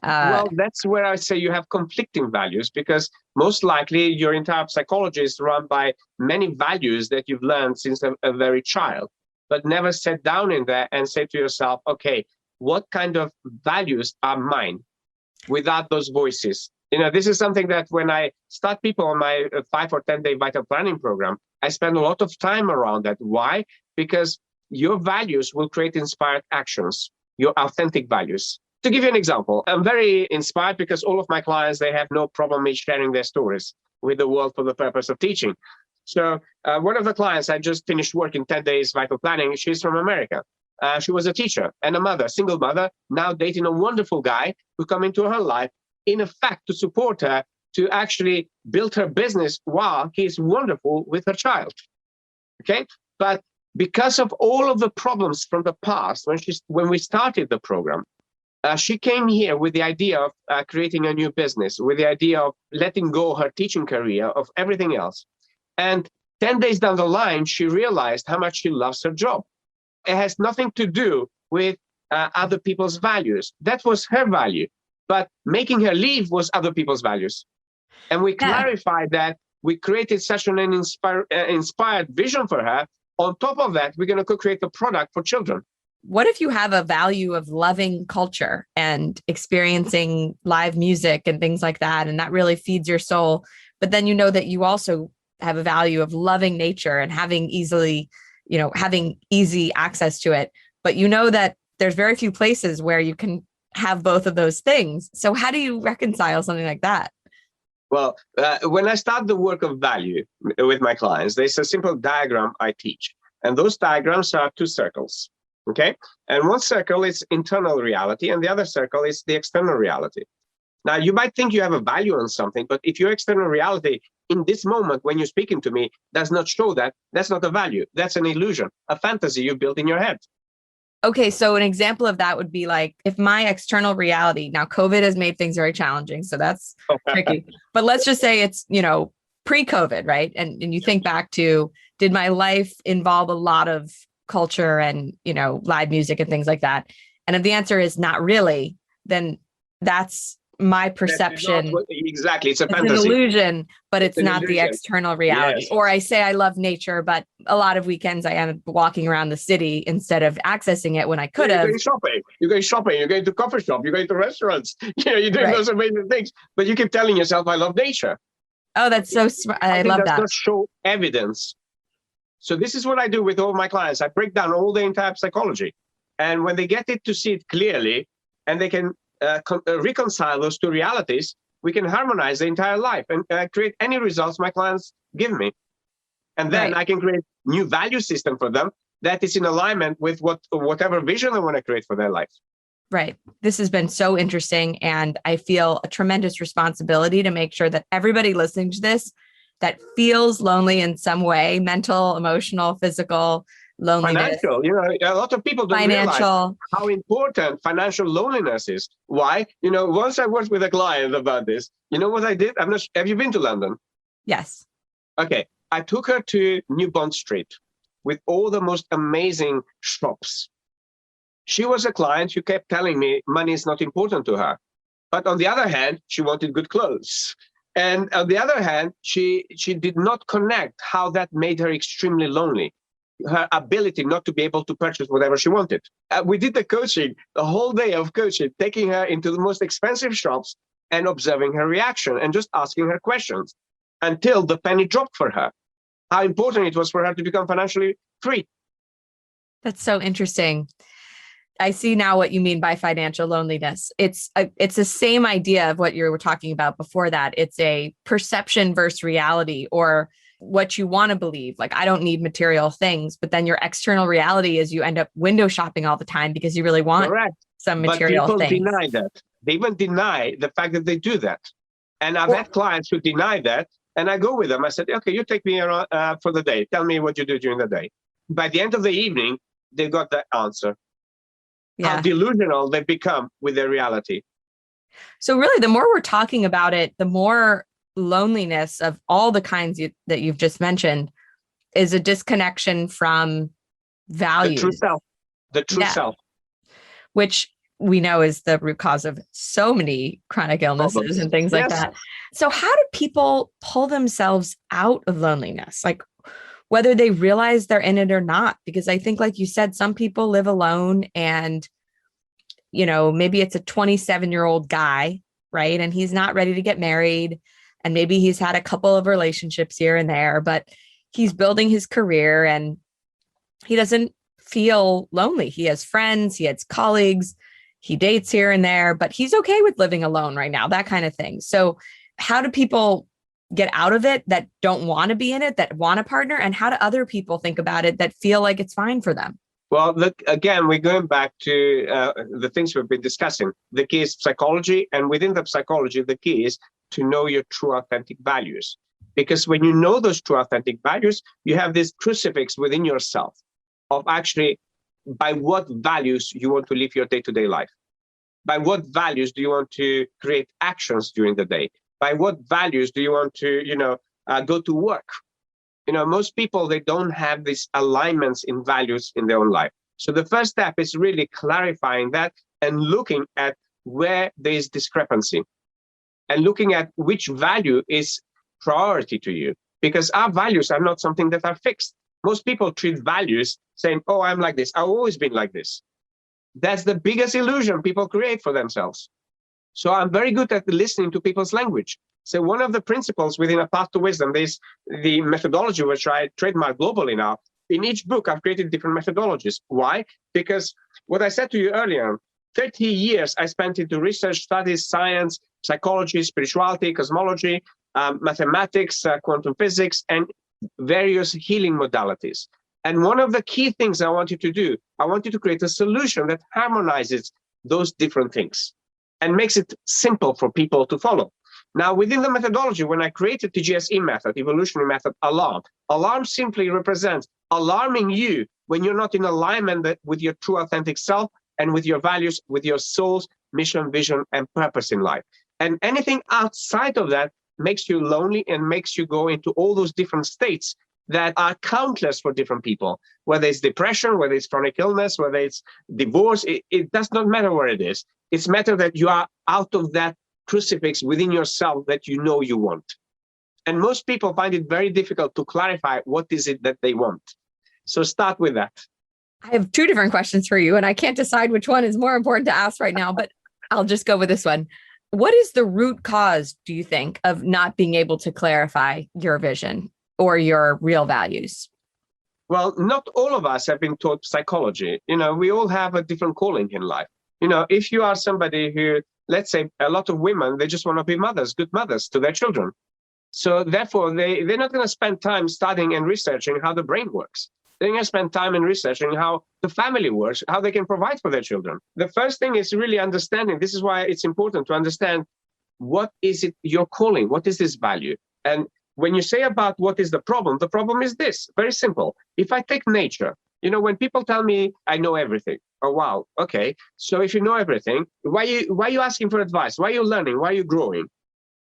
Well, that's where I say you have conflicting values, because most likely your entire psychology is run by many values that you've learned since a very child, but never sat down in there and say to yourself, okay, what kind of values are mine without those voices? This is something that when I start people on my 5 or 10 day vital planning program, I spend a lot of time around that. Why? Because your values will create inspired actions, your authentic values. To give you an example, I'm very inspired because all of my clients, they have no problem in sharing their stories with the world for the purpose of teaching. So one of the clients, I just finished working 10 days vital planning. She's from America. She was a teacher and a mother, single mother, now dating a wonderful guy who come into her life, in effect, to support her to actually build her business while he's wonderful with her child. Okay? But because of all of the problems from the past, when we started the program, she came here with the idea of creating a new business, with the idea of letting go her teaching career, of everything else. And 10 days down the line, she realized how much she loves her job. It has nothing to do with other people's values. That was her value. But making her leave was other people's values. And we clarified that. We created such an inspired vision for her. On top of that, we're going to co-create a product for children. What if you have a value of loving culture and experiencing live music and things like that, and that really feeds your soul, but then you know that you also have a value of loving nature and having easy access to it, but you know that there's very few places where you can have both of those things. So how do you reconcile something like that? Well, when I start the work of value with my clients, there's a simple diagram I teach. And those diagrams are 2 circles. Okay. And one circle is internal reality, and the other circle is the external reality. Now, you might think you have a value on something, but if your external reality in this moment, when you're speaking to me, does not show that, that's not a value. That's an illusion, a fantasy you built in your head. Okay. So an example of that would be like, if my external reality, now COVID has made things very challenging, so that's tricky, but let's just say it's, pre-COVID, right? And you think back to, did my life involve a lot of culture and, live music and things like that? And if the answer is not really, then that's my perception. Exactly. It's a fantasy. fantasy. It's an illusion, but it's not the external reality. Yes. Or I say I love nature, but a lot of weekends I am walking around the city instead of accessing it when I could have. You're going shopping, you're going to coffee shop, you're going to restaurants, you're doing those amazing things, but you keep telling yourself, I love nature. Oh, that's so smart. I love that. Does not show evidence. So this is what I do with all my clients. I break down all the entire psychology. And when they get it to see it clearly, and they can reconcile those 2 realities, we can harmonize the entire life and create any results my clients give me. And then I can create new value system for them that is in alignment with whatever vision I want to create for their life. Right. This has been so interesting. And I feel a tremendous responsibility to make sure that everybody listening to this that feels lonely in some way, mental, emotional, physical, loneliness. Financial, a lot of people don't realize how important financial loneliness is. Why? Once I worked with a client about this, you know what I did? Have you been to London? Yes. Okay. I took her to New Bond Street with all the most amazing shops. She was a client who kept telling me money is not important to her. But on the other hand, she wanted good clothes. And on the other hand, she did not connect how that made her extremely lonely. Her ability not to be able to purchase whatever she wanted. We did the whole day of coaching, taking her into the most expensive shops and observing her reaction and just asking her questions until the penny dropped for her. How important it was for her to become financially free. That's so interesting. I see now what you mean by financial loneliness. It's the same idea of what you were talking about before that. It's a perception versus reality, or what you want to believe. Like, I don't need material things, but then your external reality is you end up window shopping all the time because you really want some material things. But people deny that. They even deny the fact that they do that. And I've had clients who deny that, and I go with them. I said, okay, you take me around for the day. Tell me what you do during the day. By the end of the evening, they got that answer. Yeah. How delusional they become with their reality. So really, the more we're talking about it, the more loneliness of all the kinds that you've just mentioned is a disconnection from values. The true self. The true self. Which we know is the root cause of so many chronic illnesses and things like that. So how do people pull themselves out of loneliness? Like whether they realize they're in it or not? Because I think, like you said, some people live alone and, maybe it's a 27-year-old guy, right? And he's not ready to get married. And maybe he's had a couple of relationships here and there, but he's building his career and he doesn't feel lonely. He has friends, he has colleagues, he dates here and there, but he's okay with living alone right now, that kind of thing. So how do people get out of it that don't want to be in it, that want a partner? And how do other people think about it that feel like it's fine for them? Well, look, again, we're going back to the things we've been discussing. The key is psychology. And within the psychology, the key is to know your true authentic values. Because when you know those true authentic values, you have this crucifix within yourself of actually by what values you want to live your day-to-day life. By what values do you want to create actions during the day? By what values do you want to, go to work? Most people, they don't have these alignments in values in their own life. So the first step is really clarifying that and looking at where there is discrepancy and looking at which value is priority to you, because our values are not something that are fixed. Most people treat values saying, oh, I'm like this. I've always been like this. That's the biggest illusion people create for themselves. So I'm very good at listening to people's language. So one of the principles within A Path to Wisdom is the methodology, which I trademark globally now. In each book, I've created different methodologies. Why? Because what I said to you earlier, 30 years I spent into research, studies, science, psychology, spirituality, cosmology, mathematics, quantum physics, and various healing modalities. And one of the key things I want you to do, I want you to create a solution that harmonizes those different things and makes it simple for people to follow. Now, within the methodology, when I created TGSE method, evolutionary method, alarm simply represents alarming you when you're not in alignment with your true authentic self and with your values, with your soul's mission, vision, and purpose in life. And anything outside of that makes you lonely and makes you go into all those different states that are countless for different people, whether it's depression, whether it's chronic illness, whether it's divorce, it does not matter where it is. It's matter that you are out of that crucifix within yourself that you know you want. And most people find it very difficult to clarify what is it that they want. So start with that. I have two different questions for you, and I can't decide which one is more important to ask right now, but I'll just go with this one. What is the root cause, do you think, of not being able to clarify your vision or your real values? Well, not all of us have been taught psychology. We all have a different calling in life. If you are somebody who, let's say, a lot of women, they just want to be mothers, good mothers to their children. So therefore, they're not going to spend time studying and researching how the brain works. They're going to spend time in researching how the family works, how they can provide for their children. The first thing is really understanding. This is why it's important to understand what is it your calling? What is this value? And when you say about what is the problem is this, very simple. If I take nature, when people tell me I know everything, oh, wow, okay. So if you know everything, why are you asking for advice? Why are you learning? Why are you growing?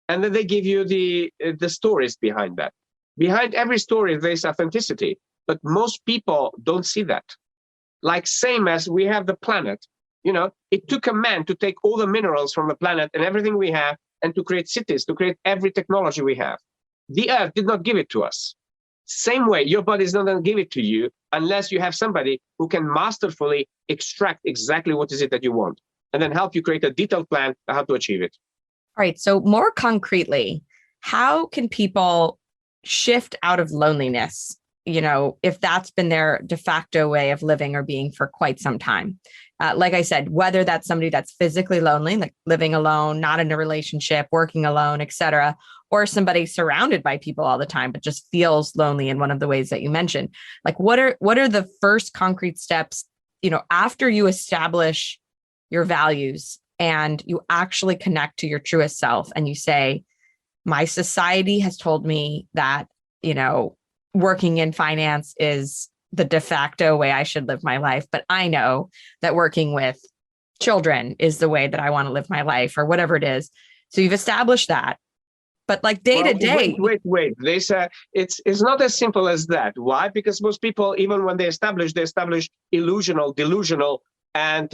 And then they give you the stories behind that. Behind every story, there's authenticity. But most people don't see that. Like same as we have the planet, it took a man to take all the minerals from the planet and everything we have and to create cities, to create every technology we have. The earth did not give it to us. Same way, your body is not going to give it to you unless you have somebody who can masterfully extract exactly what is it that you want and then help you create a detailed plan on how to achieve it. All right. So more concretely, how can people shift out of loneliness? If that's been their de facto way of living or being for quite some time. Like I said, whether that's somebody that's physically lonely, like living alone, not in a relationship, working alone, etc., or somebody surrounded by people all the time, but just feels lonely in one of the ways that you mentioned. Like, what are the first concrete steps, after you establish your values and you actually connect to your truest self and you say, my society has told me that, working in finance is the de facto way I should live my life. But I know that working with children is the way that I want to live my life, or whatever it is. So you've established that. But like day to day. Wait. It's not as simple as that. Why? Because most people, even when they establish illusional, delusional, and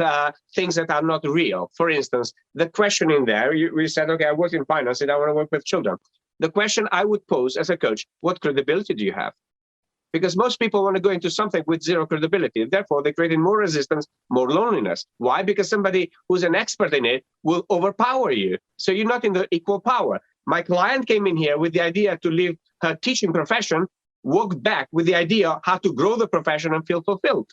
things that are not real. For instance, the question in there, we said, okay, I work in finance and I want to work with children. The question I would pose as a coach, what credibility do you have? Because most people want to go into something with zero credibility. Therefore, they create more resistance, more loneliness. Why? Because somebody who's an expert in it will overpower you. So you're not in the equal power. My client came in here with the idea to leave her teaching profession, walked back with the idea how to grow the profession and feel fulfilled.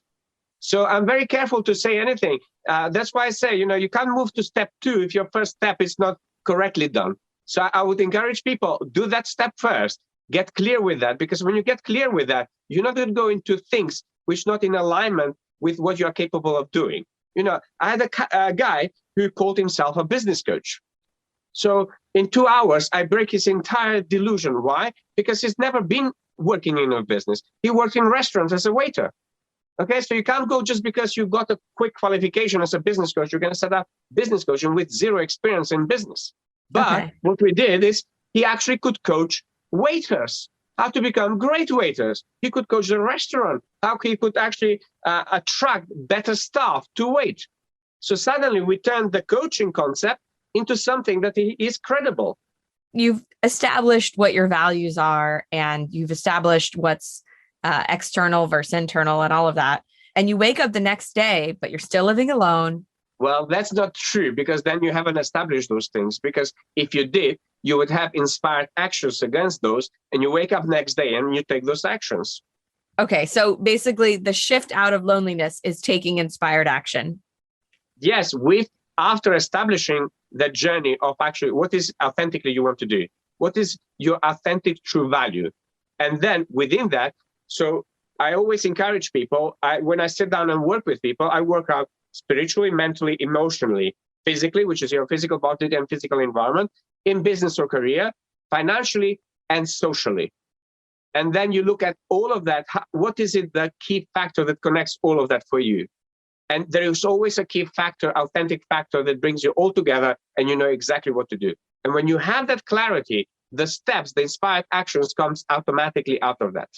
So I'm very careful to say anything. That's why I say, you can't move to step 2 if your first step is not correctly done. So I would encourage people, do that step first. Get clear with that, because when you get clear with that, you're not going to go into things which are not in alignment with what you are capable of doing. I had a guy who called himself a business coach. So in 2 hours, I break his entire delusion. Why? Because he's never been working in a business. He worked in restaurants as a waiter. Okay, so you can't go just because you got a quick qualification as a business coach, you're going to set up business coaching with zero experience in business. But What we did is he actually could coach waiters, how to become great waiters. He could coach the restaurant, how he could actually attract better staff to wait. So suddenly we turned the coaching concept into something that is credible. You've established what your values are, and you've established what's external versus internal and all of that. And you wake up the next day, but you're still living alone. Well, that's not true, because then you haven't established those things. Because if you did, you would have inspired actions against those, and you wake up next day and you take those actions. Okay, so basically the shift out of loneliness is taking inspired action. Yes, after establishing the journey of actually what is authentically you want to do, what is your authentic true value. And then within that, so I always encourage people, when I sit down and work with people, I work out spiritually, mentally, emotionally, physically, which is your physical body and physical environment, in business or career, financially, and socially. And then you look at all of that. What is it, the key factor that connects all of that for you? And there is always a key factor, authentic factor, that brings you all together and you know exactly what to do. And when you have that clarity, the steps, the inspired actions comes automatically out of that.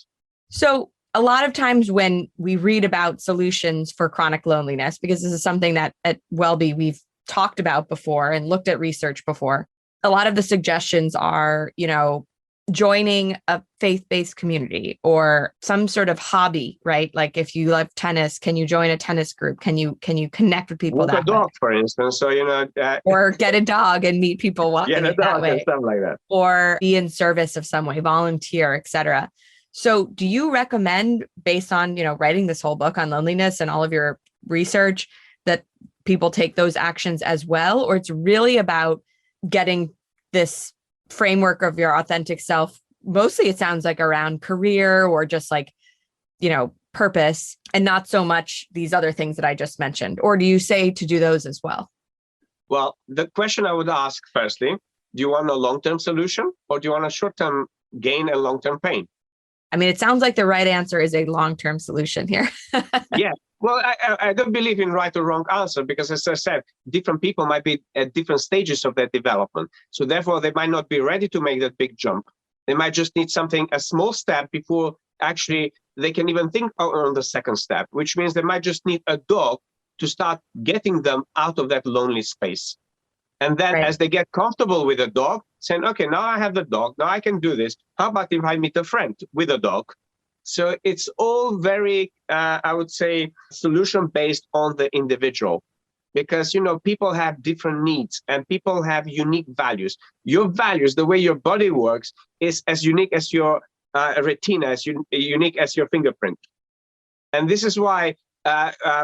So a lot of times when we read about solutions for chronic loneliness, because this is something that at Wellbe we've talked about before and looked at research before, a lot of the suggestions are, joining a faith-based community or some sort of hobby, right? Like if you love tennis, can you join a tennis group? Can you connect with people that way? Dog, for instance. So, or get a dog and meet people walking get a dog that way. And stuff like that. Or be in service of some way, volunteer, etc. So do you recommend, based on, writing this whole book on loneliness and all of your research, that people take those actions as well? Or it's really about getting this framework of your authentic self? Mostly it sounds like around career or just like, purpose, and not so much these other things that I just mentioned. Or do you say to do those as well? Well, the question I would ask firstly, do you want a long-term solution or do you want a short-term gain and long-term pain? I mean, it sounds like the right answer is a long-term solution here. Yeah. Well, I don't believe in right or wrong answer, because as I said, different people might be at different stages of their development. So therefore, they might not be ready to make that big jump. They might just need a small step before actually they can even think on the second step, which means they might just need a dog to start getting them out of that lonely space. And then as they get comfortable with a dog, saying, okay, now I have the dog, now I can do this. How about if I meet a friend with a dog? So it's all very, I would say, solution based on the individual, because, people have different needs and people have unique values. Your values, the way your body works, is as unique as your retina, as unique as your fingerprint. And this is why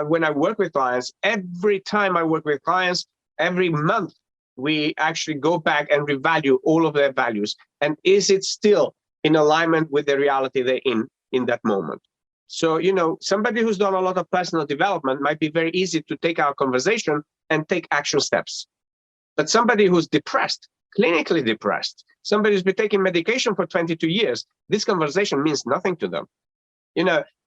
when I work with clients, every time I work with clients, every month, we actually go back and revalue all of their values. And is it still in alignment with the reality they're in that moment? So, somebody who's done a lot of personal development might be very easy to take our conversation and take action steps. But somebody who's depressed, clinically depressed, somebody who's been taking medication for 22 years, this conversation means nothing to them.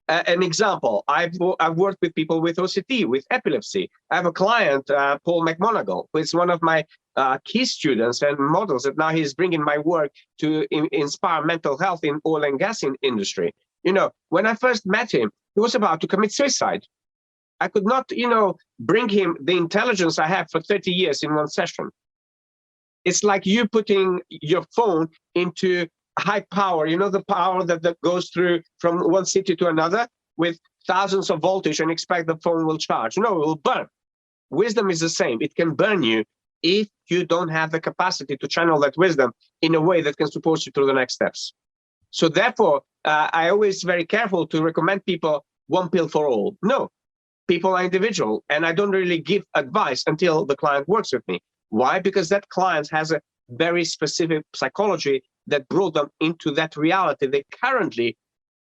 An example, I've worked with people with OCD, with epilepsy. I have a client, Paul McMonagle, who is one of my key students and models, that now he's bringing my work to inspire mental health in oil and gas industry. When I first met him, he was about to commit suicide. I could not, bring him the intelligence I have for 30 years in one session. It's like you putting your phone into high power, the power that goes through from one city to another with thousands of voltage and expect the phone will charge. No, it will burn. Wisdom is the same. It can burn you if you don't have the capacity to channel that wisdom in a way that can support you through the next steps. So therefore, I always very careful to recommend people one pill for all. No, people are individual, and I don't really give advice until the client works with me. Why? Because that client has a very specific psychology that brought them into that reality they currently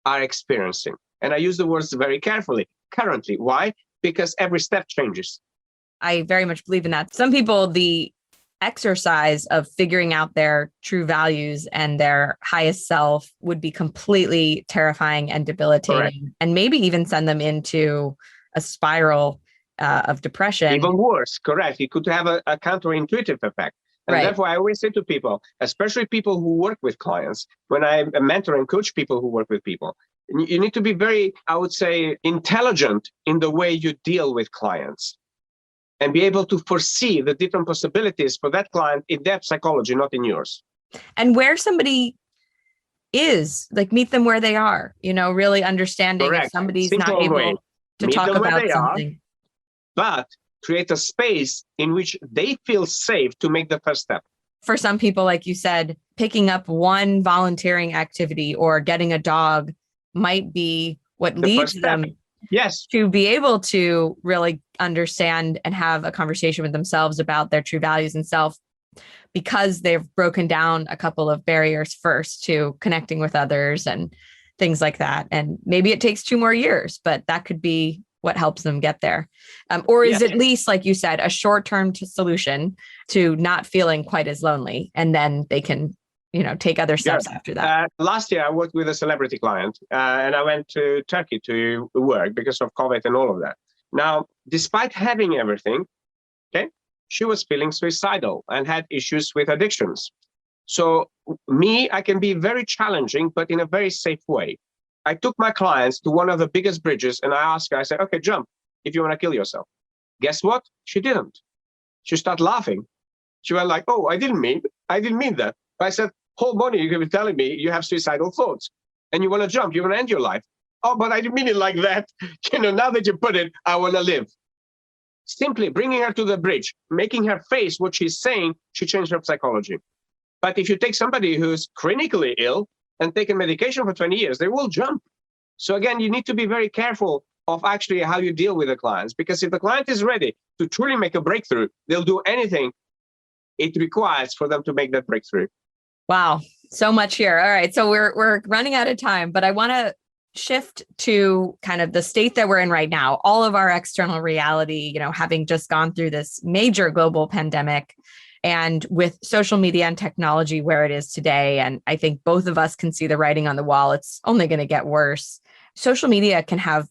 are experiencing. And I use the words very carefully, currently. Why? Because every step changes. I very much believe in that. Some people, the exercise of figuring out their true values and their highest self would be completely terrifying and debilitating. Correct. And maybe even send them into a spiral of depression. Even worse, correct. It could have a counterintuitive effect. And right. Therefore, I always say to people, especially people who work with clients, when I mentor and coach people who work with people, you need to be very, I would say, intelligent in the way you deal with clients and be able to foresee the different possibilities for that client in their psychology, not in yours. And where somebody is, like meet them where they are, really understanding correct. If somebody's Simple not able way. to meet talk them about where they something. But create a space in which they feel safe to make the first step. For some people, like you said, picking up one volunteering activity or getting a dog might be what leads them yes. to be able to really understand and have a conversation with themselves about their true values and self, because they've broken down a couple of barriers first to connecting with others and things like that. And maybe it takes 2 more years, but that could be what helps them get there. Or is at least, like you said, a short-term solution to not feeling quite as lonely. And then they can, take other steps after that. Last year, I worked with a celebrity client and I went to Turkey to work because of COVID and all of that. Now, despite having everything, she was feeling suicidal and had issues with addictions. So I can be very challenging, but in a very safe way. I took my clients to one of the biggest bridges and I asked her, I said, okay, jump if you want to kill yourself. Guess what? She didn't. She started laughing. She went like, oh, I didn't mean that. But I said, whole morning you could be telling me you have suicidal thoughts and you want to jump, you want to end your life. Oh, but I didn't mean it like that. Now that you put it, I want to live. Simply bringing her to the bridge, making her face what she's saying, she changed her psychology. But if you take somebody who's chronically ill and taken medication for 20 years, they will jump. So again, you need to be very careful of actually how you deal with the clients, because if the client is ready to truly make a breakthrough, they'll do anything it requires for them to make that breakthrough. Wow, so much here. All right, so we're running out of time, but I want to shift to kind of the state that we're in right now. All of our external reality, having just gone through this major global pandemic, and with social media and technology where it is today, and I think both of us can see the writing on the wall, it's only going to get worse. Social media can have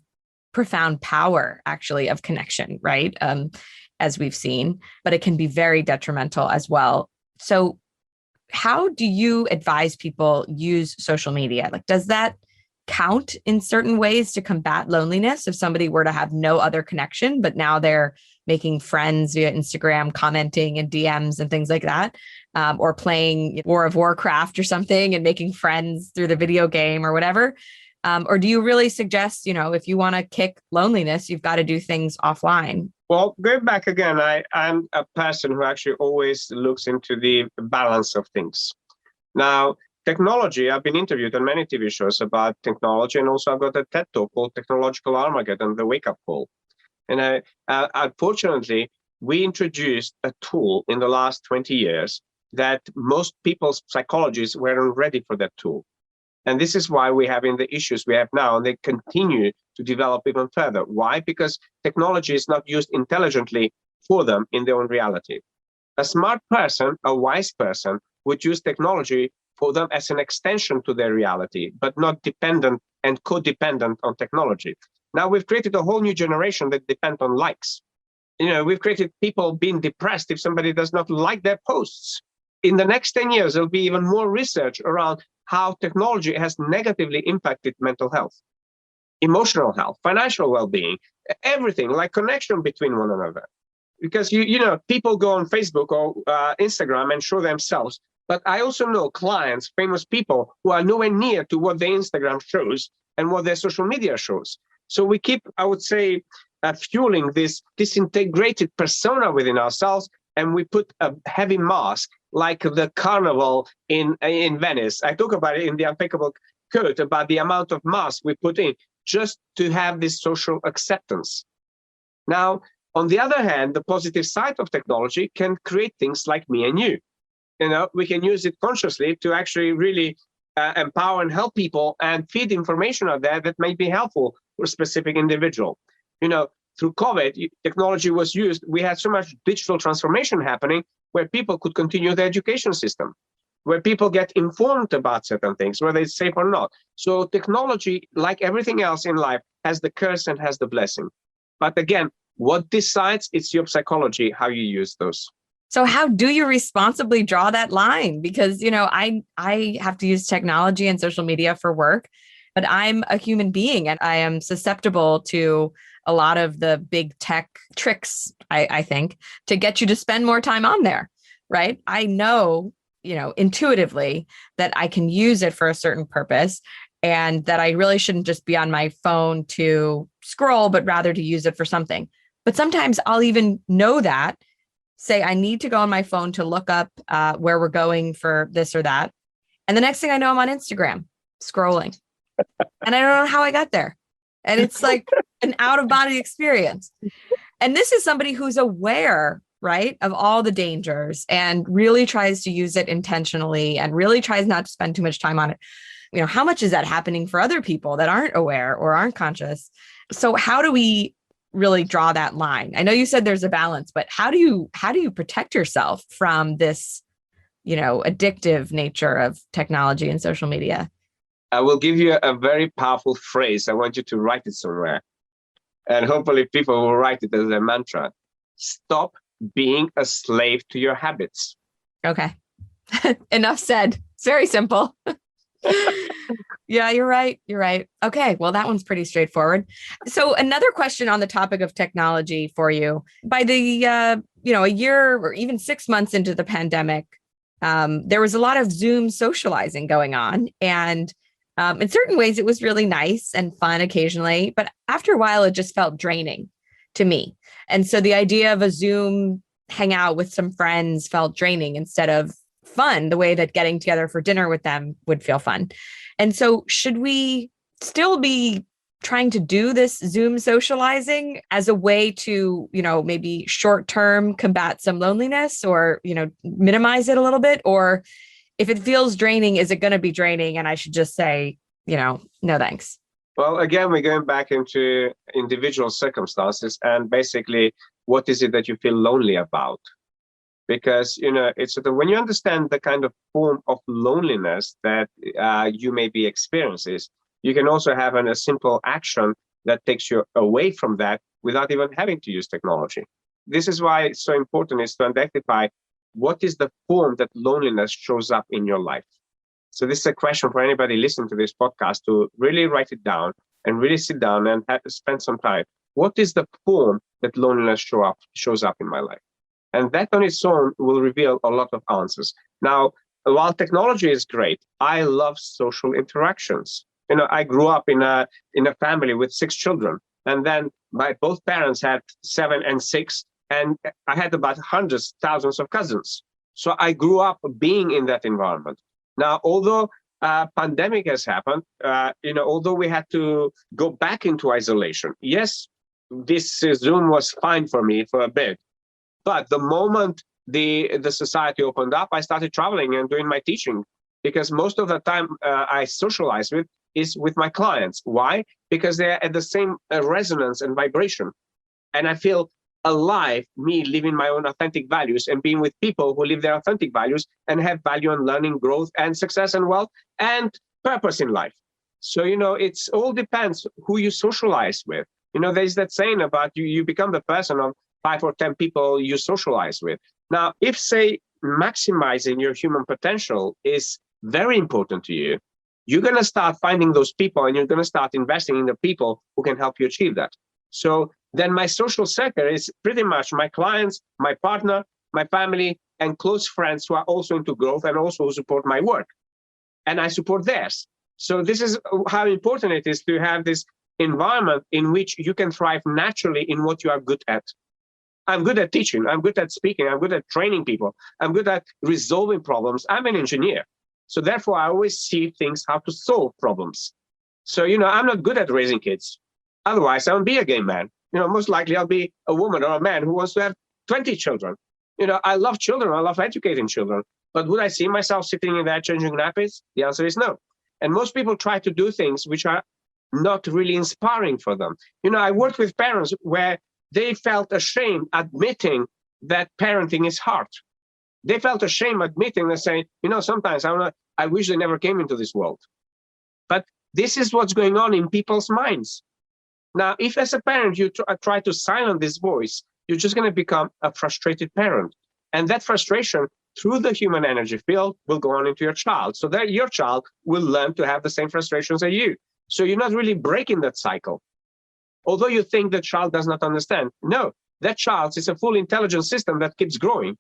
profound power, actually, of connection, right? As we've seen, but it can be very detrimental as well. So how do you advise people use social media? Like, does that count in certain ways to combat loneliness if somebody were to have no other connection, but now they're making friends via Instagram, commenting in DMs and things like that, or playing War of Warcraft or something and making friends through the video game or whatever? Or do you really suggest, if you want to kick loneliness, you've got to do things offline? Well, going back again, I'm a person who actually always looks into the balance of things. Now, technology, I've been interviewed on many TV shows about technology, and also I've got a TED Talk called Technological Armageddon, the Wake Up Call. And unfortunately, we introduced a tool in the last 20 years that most people's psychologists weren't ready for that tool. And this is why we're having the issues we have now, and they continue to develop even further. Why? Because technology is not used intelligently for them in their own reality. A smart person, a wise person, would use technology for them as an extension to their reality, but not dependent and codependent on technology. Now we've created a whole new generation that depend on likes. We've created people being depressed if somebody does not like their posts. In the next 10 years, there'll be even more research around how technology has negatively impacted mental health, emotional health, financial well-being, everything, like connection between one another. Because people go on Facebook or Instagram and show themselves, but I also know clients, famous people, who are nowhere near to what their Instagram shows and what their social media shows. So we keep, I would say, fueling this disintegrated persona within ourselves, and we put a heavy mask, like the carnival in Venice. I talk about it in the Unpickable Code, about the amount of mask we put in just to have this social acceptance. Now, on the other hand, the positive side of technology can create things like me and you. We can use it consciously to actually really empower and help people and feed information out there that may be helpful for a specific individual. Through COVID, technology was used. We had so much digital transformation happening where people could continue the education system, where people get informed about certain things, whether it's safe or not. So technology, like everything else in life, has the curse and has the blessing. But again, what decides? It's your psychology, how you use those. So how do you responsibly draw that line? Because, I have to use technology and social media for work, but I'm a human being and I am susceptible to a lot of the big tech tricks, I think, to get you to spend more time on there, right? I know, intuitively that I can use it for a certain purpose and that I really shouldn't just be on my phone to scroll, but rather to use it for something. But sometimes I'll even know that, say I need to go on my phone to look up where we're going for this or that. And the next thing I know, I'm on Instagram scrolling and I don't know how I got there. And it's like an out of body experience. And this is somebody who's aware, right, of all the dangers and really tries to use it intentionally and really tries not to spend too much time on it. How much is that happening for other people that aren't aware or aren't conscious? So how do we really draw that line? I know you said there's a balance, but how do you protect yourself from this, addictive nature of technology and social media? I will give you a very powerful phrase. I want you to write it somewhere. And hopefully people will write it as a mantra. Stop being a slave to your habits. Okay. Enough said. It's very simple. Yeah, you're right. You're right. Okay. Well, that one's pretty straightforward. So another question on the topic of technology for you. By the, a year or even 6 months into the pandemic, there was a lot of Zoom socializing going on. And in certain ways, it was really nice and fun occasionally. But after a while, it just felt draining to me. And so the idea of a Zoom hangout with some friends felt draining instead of fun, the way that getting together for dinner with them would feel fun. And so should we still be trying to do this Zoom socializing as a way to, maybe short-term combat some loneliness or, minimize it a little bit? Or if it feels draining, is it going to be draining? And I should just say, no, thanks. Well, again, we're going back into individual circumstances and basically, what is it that you feel lonely about? Because, it's sort of when you understand the kind of form of loneliness that you may be experiencing, you can also have a simple action that takes you away from that without even having to use technology. This is why it's so important is to identify what is the form that loneliness shows up in your life. So this is a question for anybody listening to this podcast to really write it down and really sit down and spend some time. What is the form that loneliness shows up in my life? And that on its own will reveal a lot of answers. Now, while technology is great, I love social interactions. I grew up in a family with 6 children, and then my both parents had 7 and 6, and I had about hundreds, thousands of cousins. So I grew up being in that environment. Now, although pandemic has happened, although we had to go back into isolation, yes, this Zoom was fine for me for a bit. But the moment the society opened up, I started traveling and doing my teaching, because most of the time I socialize with my clients. Why? Because they're at the same resonance and vibration. And I feel alive me living my own authentic values and being with people who live their authentic values and have value on learning, growth, and success and wealth and purpose in life. So, it's all depends who you socialize with. There's that saying about you become the person of 5 or 10 people you socialize with. Now, if, say, maximizing your human potential is very important to you, you're going to start finding those people and you're going to start investing in the people who can help you achieve that. So then my social circle is pretty much my clients, my partner, my family, and close friends who are also into growth and also support my work. And I support theirs. So this is how important it is to have this environment in which you can thrive naturally in what you are good at. I'm good at teaching. I'm good at speaking. I'm good at training people. I'm good at resolving problems. I'm an engineer. So therefore, I always see things how to solve problems. So, I'm not good at raising kids. Otherwise, I won't be a gay man. Most likely I'll be a woman or a man who wants to have 20 children. I love children. I love educating children. But would I see myself sitting in there changing nappies? The answer is no. And most people try to do things which are not really inspiring for them. I worked with parents where they felt ashamed admitting that parenting is hard. They felt ashamed admitting and saying, sometimes I wish they never came into this world. But this is what's going on in people's minds. Now, if as a parent you try to silence this voice, you're just going to become a frustrated parent. And that frustration through the human energy field will go on into your child. So that your child will learn to have the same frustrations as you. So you're not really breaking that cycle. Although you think the child does not understand. No, that child is a full intelligent system that keeps growing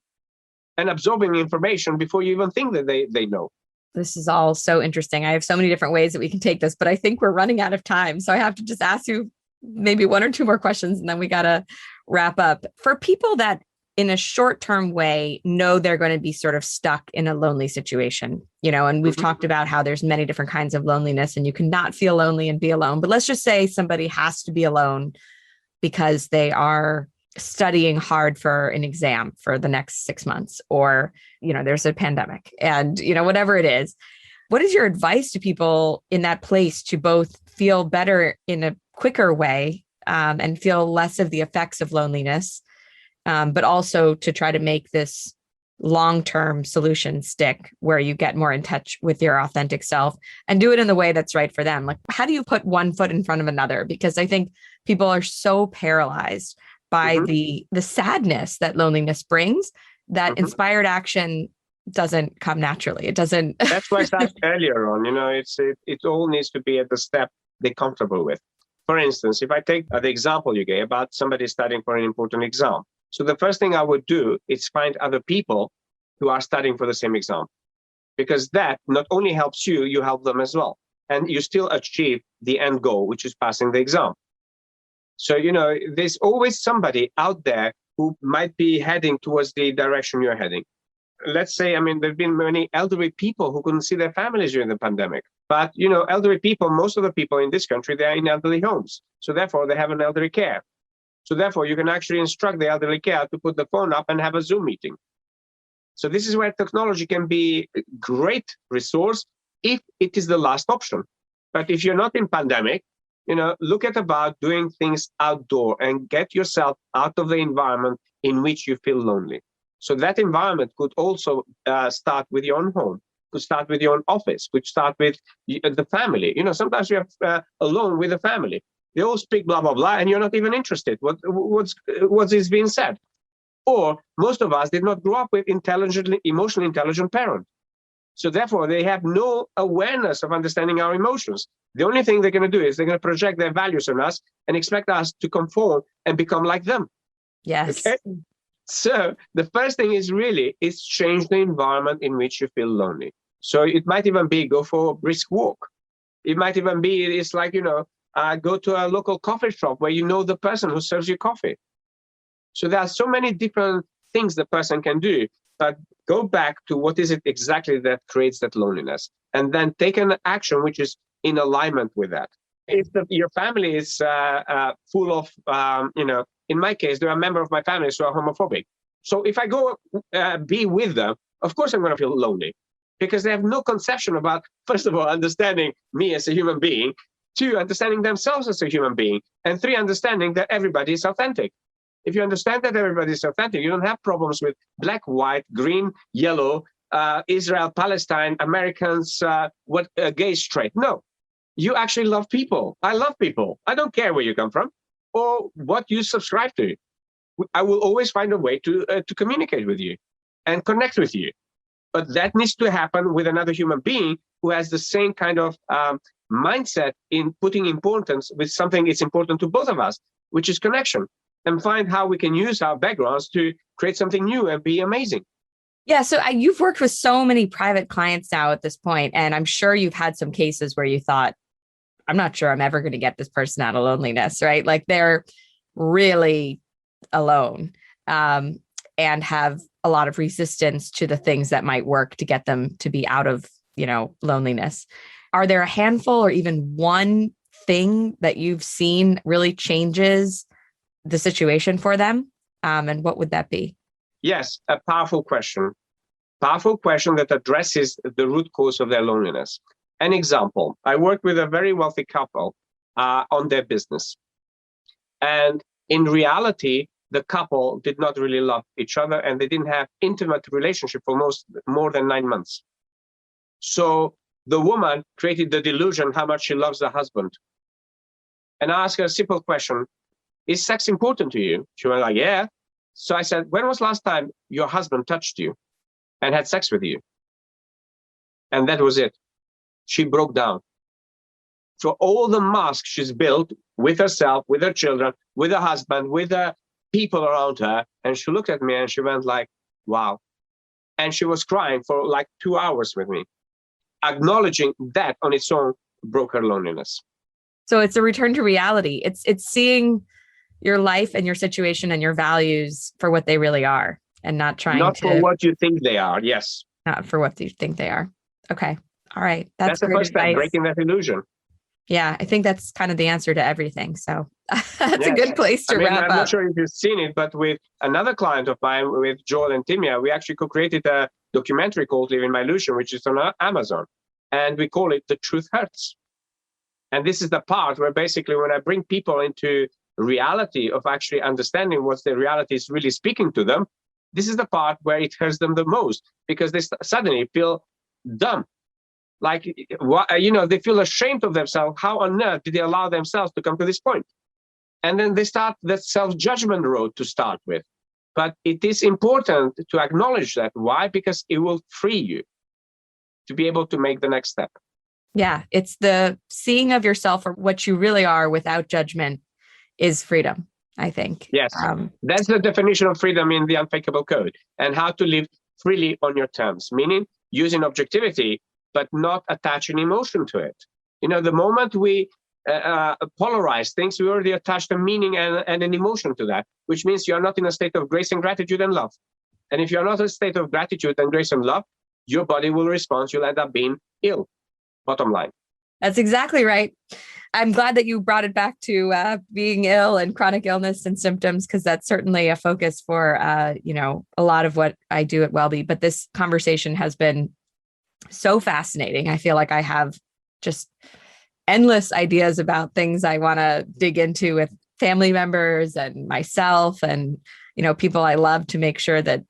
and absorbing information before you even think that they know. This is all so interesting. I have so many different ways that we can take this, but I think we're running out of time. So I have to just ask you maybe 1 or 2 more questions and then we got to wrap up. For people that in a short-term way know they're going to be sort of stuck in a lonely situation, and we've talked about how there's many different kinds of loneliness and you cannot feel lonely and be alone. But let's just say somebody has to be alone because they are studying hard for an exam for the next 6 months, or, there's a pandemic and, whatever it is. What is your advice to people in that place to both feel better in a quicker way and feel less of the effects of loneliness, but also to try to make this long-term solution stick where you get more in touch with your authentic self and do it in the way that's right for them? Like, how do you put one foot in front of another? Because I think people are so paralyzed by the sadness that loneliness brings that inspired action doesn't come naturally. It doesn't. That's why I said earlier on, it all needs to be at the step they're comfortable with. For instance, if I take the example you gave about somebody studying for an important exam. So the first thing I would do is find other people who are studying for the same exam, because that not only helps you, you help them as well. And you still achieve the end goal, which is passing the exam. So, there's always somebody out there who might be heading towards the direction you're heading. Let's say, there've been many elderly people who couldn't see their families during the pandemic. But, elderly people, most of the people in this country, they are in elderly homes. So therefore, they have an elderly care. So therefore, you can actually instruct the elderly care to put the phone up and have a Zoom meeting. So this is where technology can be a great resource if it is the last option. But if you're not in pandemic, look at about doing things outdoor and get yourself out of the environment in which you feel lonely. So that environment could also start with your own home, could start with your own office, could start with the family. Sometimes you're alone with the family. They all speak blah, blah, blah, and you're not even interested. What is being said? Or most of us did not grow up with emotionally intelligent parents. So therefore, they have no awareness of understanding our emotions. The only thing they're going to do is they're going to project their values on us and expect us to conform and become like them. Yes. Okay? So the first thing is change the environment in which you feel lonely. So it might even be go for a brisk walk. It might even be, it's like, go to a local coffee shop where you know the person who serves you coffee. So there are so many different things the person can do, but go back to what is it exactly that creates that loneliness, and then take an action which is in alignment with that. If your family is full of, in my case, there are members of my family who are homophobic. So if I go be with them, of course I'm going to feel lonely, because they have no conception about, first of all, understanding me as a human being, 2, understanding themselves as a human being, and 3, understanding that everybody is authentic. If you understand that everybody is authentic, you don't have problems with black, white, green, yellow, Israel, Palestine, Americans, gay, straight. No, you actually love people. I love people. I don't care where you come from or what you subscribe to. I will always find a way to communicate with you and connect with you. But that needs to happen with another human being who has the same kind of mindset in putting importance with something that's important to both of us, which is connection, and find how we can use our backgrounds to create something new and be amazing. Yeah. So you've worked with so many private clients now at this point, and I'm sure you've had some cases where you thought, I'm not sure I'm ever going to get this person out of loneliness, right? Like they're really alone and have a lot of resistance to the things that might work to get them to be out of, loneliness. Are there a handful or even one thing that you've seen really changes the situation for them? And what would that be? Yes, a powerful question. Powerful question that addresses the root cause of their loneliness. An example, I worked with a very wealthy couple on their business. And in reality, the couple did not really love each other and they didn't have intimate relationship for more than 9 months. So the woman created the delusion how much she loves the husband. And I asked her a simple question, is sex important to you? She went like, yeah. So I said, when was last time your husband touched you and had sex with you? And that was it. She broke down. So all the masks she's built with herself, with her children, with her husband, with the people around her, and she looked at me and she went like, wow. And she was crying for like 2 hours with me, acknowledging that on its own broke her loneliness. So it's a return to reality. It's seeing your life and your situation and your values for what they really are, and not for what you think they are. Yes. Not for what you think they are. Okay. All right. That's the first step, breaking that illusion. Yeah, I think that's kind of the answer to everything. So that's a good place to wrap up. I'm not sure if you've seen it, but with another client of mine, with Joel and Timia, we actually co-created a documentary called Live in My Illusion, which is on Amazon. And we call it The Truth Hurts. And this is the part where basically when I bring people into reality of actually understanding what the reality is really speaking to them, this is the part where it hurts them the most, because they suddenly feel dumb. Like, they feel ashamed of themselves. How on earth did they allow themselves to come to this point? And then they start that self-judgment road to start with. But it is important to acknowledge that. Why? Because it will free you to be able to make the next step. Yeah, it's the seeing of yourself for what you really are without judgment is freedom, I think. Yes, that's the definition of freedom in the Unfakeable Code, and how to live freely on your terms, meaning using objectivity, but not attaching emotion to it. The moment we polarize things, we already attached a meaning and an emotion to that, which means you are not in a state of grace and gratitude and love. And if you're not in a state of gratitude and grace and love, your body will respond. You'll end up being ill. Bottom line. That's exactly right. I'm glad that you brought it back to being ill and chronic illness and symptoms, because that's certainly a focus for, a lot of what I do at WellBe. But this conversation has been so fascinating. I feel like I have just endless ideas about things I want to dig into with family members and myself and, people I love, to make sure that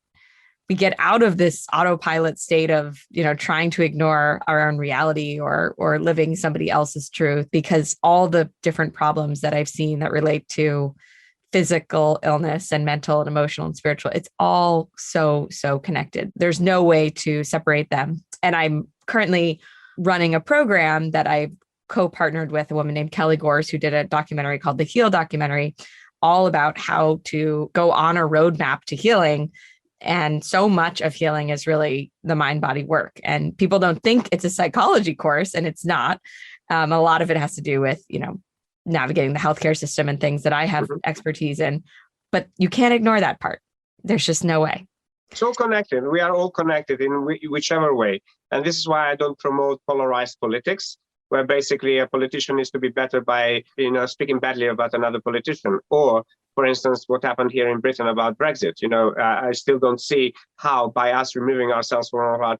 we get out of this autopilot state of, trying to ignore our own reality or living somebody else's truth, because all the different problems that I've seen that relate to physical illness and mental and emotional and spiritual, it's all so connected. There's no way to separate them. And I'm currently running a program that I've co-partnered with a woman named Kelly Gores, who did a documentary called The Heal Documentary, all about how to go on a roadmap to healing. And so much of healing is really the mind-body work. And people don't think it's a psychology course, and it's not. A lot of it has to do with, navigating the healthcare system and things that I have expertise in. But you can't ignore that part. There's just no way. So connected. We are all connected in whichever way. And this is why I don't promote polarized politics, where basically a politician is to be better by, speaking badly about another politician. Or, for instance, what happened here in Britain about Brexit. I still don't see how, by us removing ourselves from our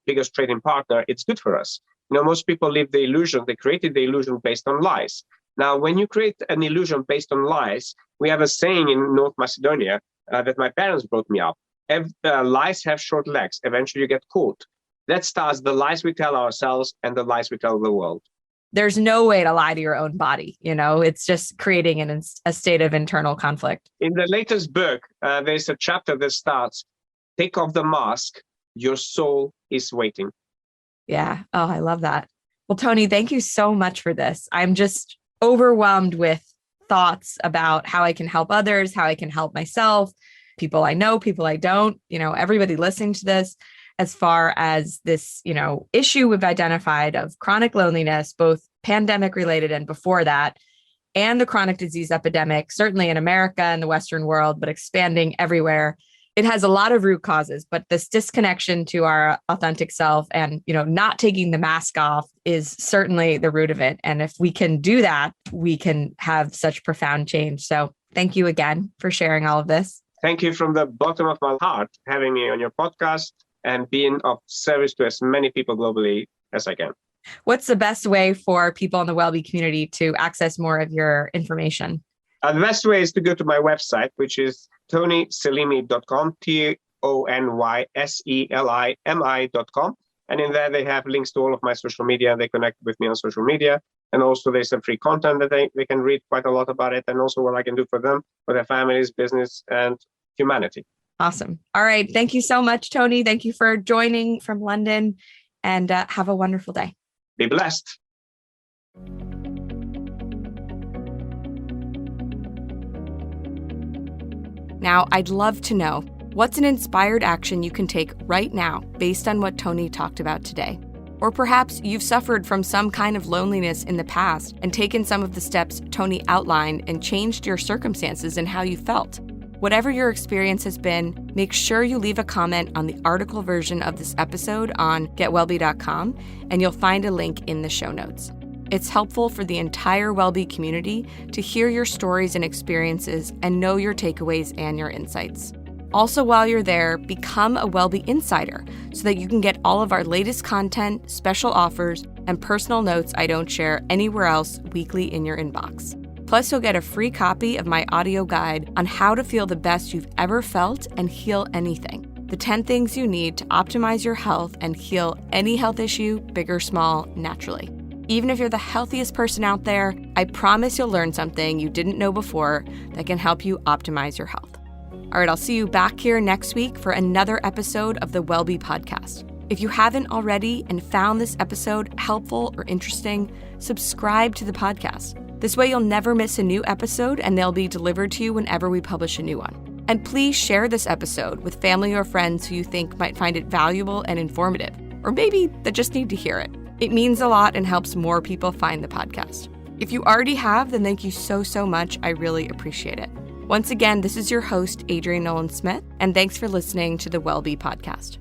biggest trading partner, it's good for us. Most people live the illusion. They created the illusion based on lies. Now, when you create an illusion based on lies, we have a saying in North Macedonia that my parents brought me up. Lies have short legs. Eventually you get caught. That starts the lies we tell ourselves and the lies we tell the world. There's no way to lie to your own body. It's just creating a state of internal conflict. In the latest book, there's a chapter that starts, take off the mask, your soul is waiting. Yeah. Oh, I love that. Well, Tony, thank you so much for this. I'm just overwhelmed with thoughts about how I can help others, how I can help myself, people I know, people I don't, everybody listening to this, as far as this, issue we've identified of chronic loneliness, both pandemic related and before that, and the chronic disease epidemic, certainly in America and the Western world, but expanding everywhere. It has a lot of root causes, but this disconnection to our authentic self and, not taking the mask off is certainly the root of it. And if we can do that, we can have such profound change. So thank you again for sharing all of this. Thank you from the bottom of my heart, having me on your podcast and being of service to as many people globally as I can. What's the best way for people in the WellBe community to access more of your information? The best way is to go to my website, which is tonyselimi.com, TonySelimi.com. And in there, they have links to all of my social media. They connect with me on social media. And also there's some free content that they can read quite a lot about it. And also what I can do for them, for their families, business, and humanity. Awesome. All right. Thank you so much, Tony. Thank you for joining from London, and have a wonderful day. Be blessed. Now, I'd love to know, what's an inspired action you can take right now based on what Tony talked about today? Or perhaps you've suffered from some kind of loneliness in the past and taken some of the steps Tony outlined and changed your circumstances and how you felt. Whatever your experience has been, make sure you leave a comment on the article version of this episode on getwellbe.com, and you'll find a link in the show notes. It's helpful for the entire WellBe community to hear your stories and experiences and know your takeaways and your insights. Also, while you're there, become a WellBe Insider so that you can get all of our latest content, special offers, and personal notes I don't share anywhere else weekly in your inbox. Plus, you'll get a free copy of my audio guide on how to feel the best you've ever felt and heal anything. The 10 things you need to optimize your health and heal any health issue, big or small, naturally. Even if you're the healthiest person out there, I promise you'll learn something you didn't know before that can help you optimize your health. All right, I'll see you back here next week for another episode of the WellBe podcast. If you haven't already and found this episode helpful or interesting, subscribe to the podcast. This way you'll never miss a new episode and they'll be delivered to you whenever we publish a new one. And please share this episode with family or friends who you think might find it valuable and informative, or maybe that just need to hear it. It means a lot and helps more people find the podcast. If you already have, then thank you so much. I really appreciate it. Once again, this is your host, Adrienne Nolan-Smith, and thanks for listening to the WellBe podcast.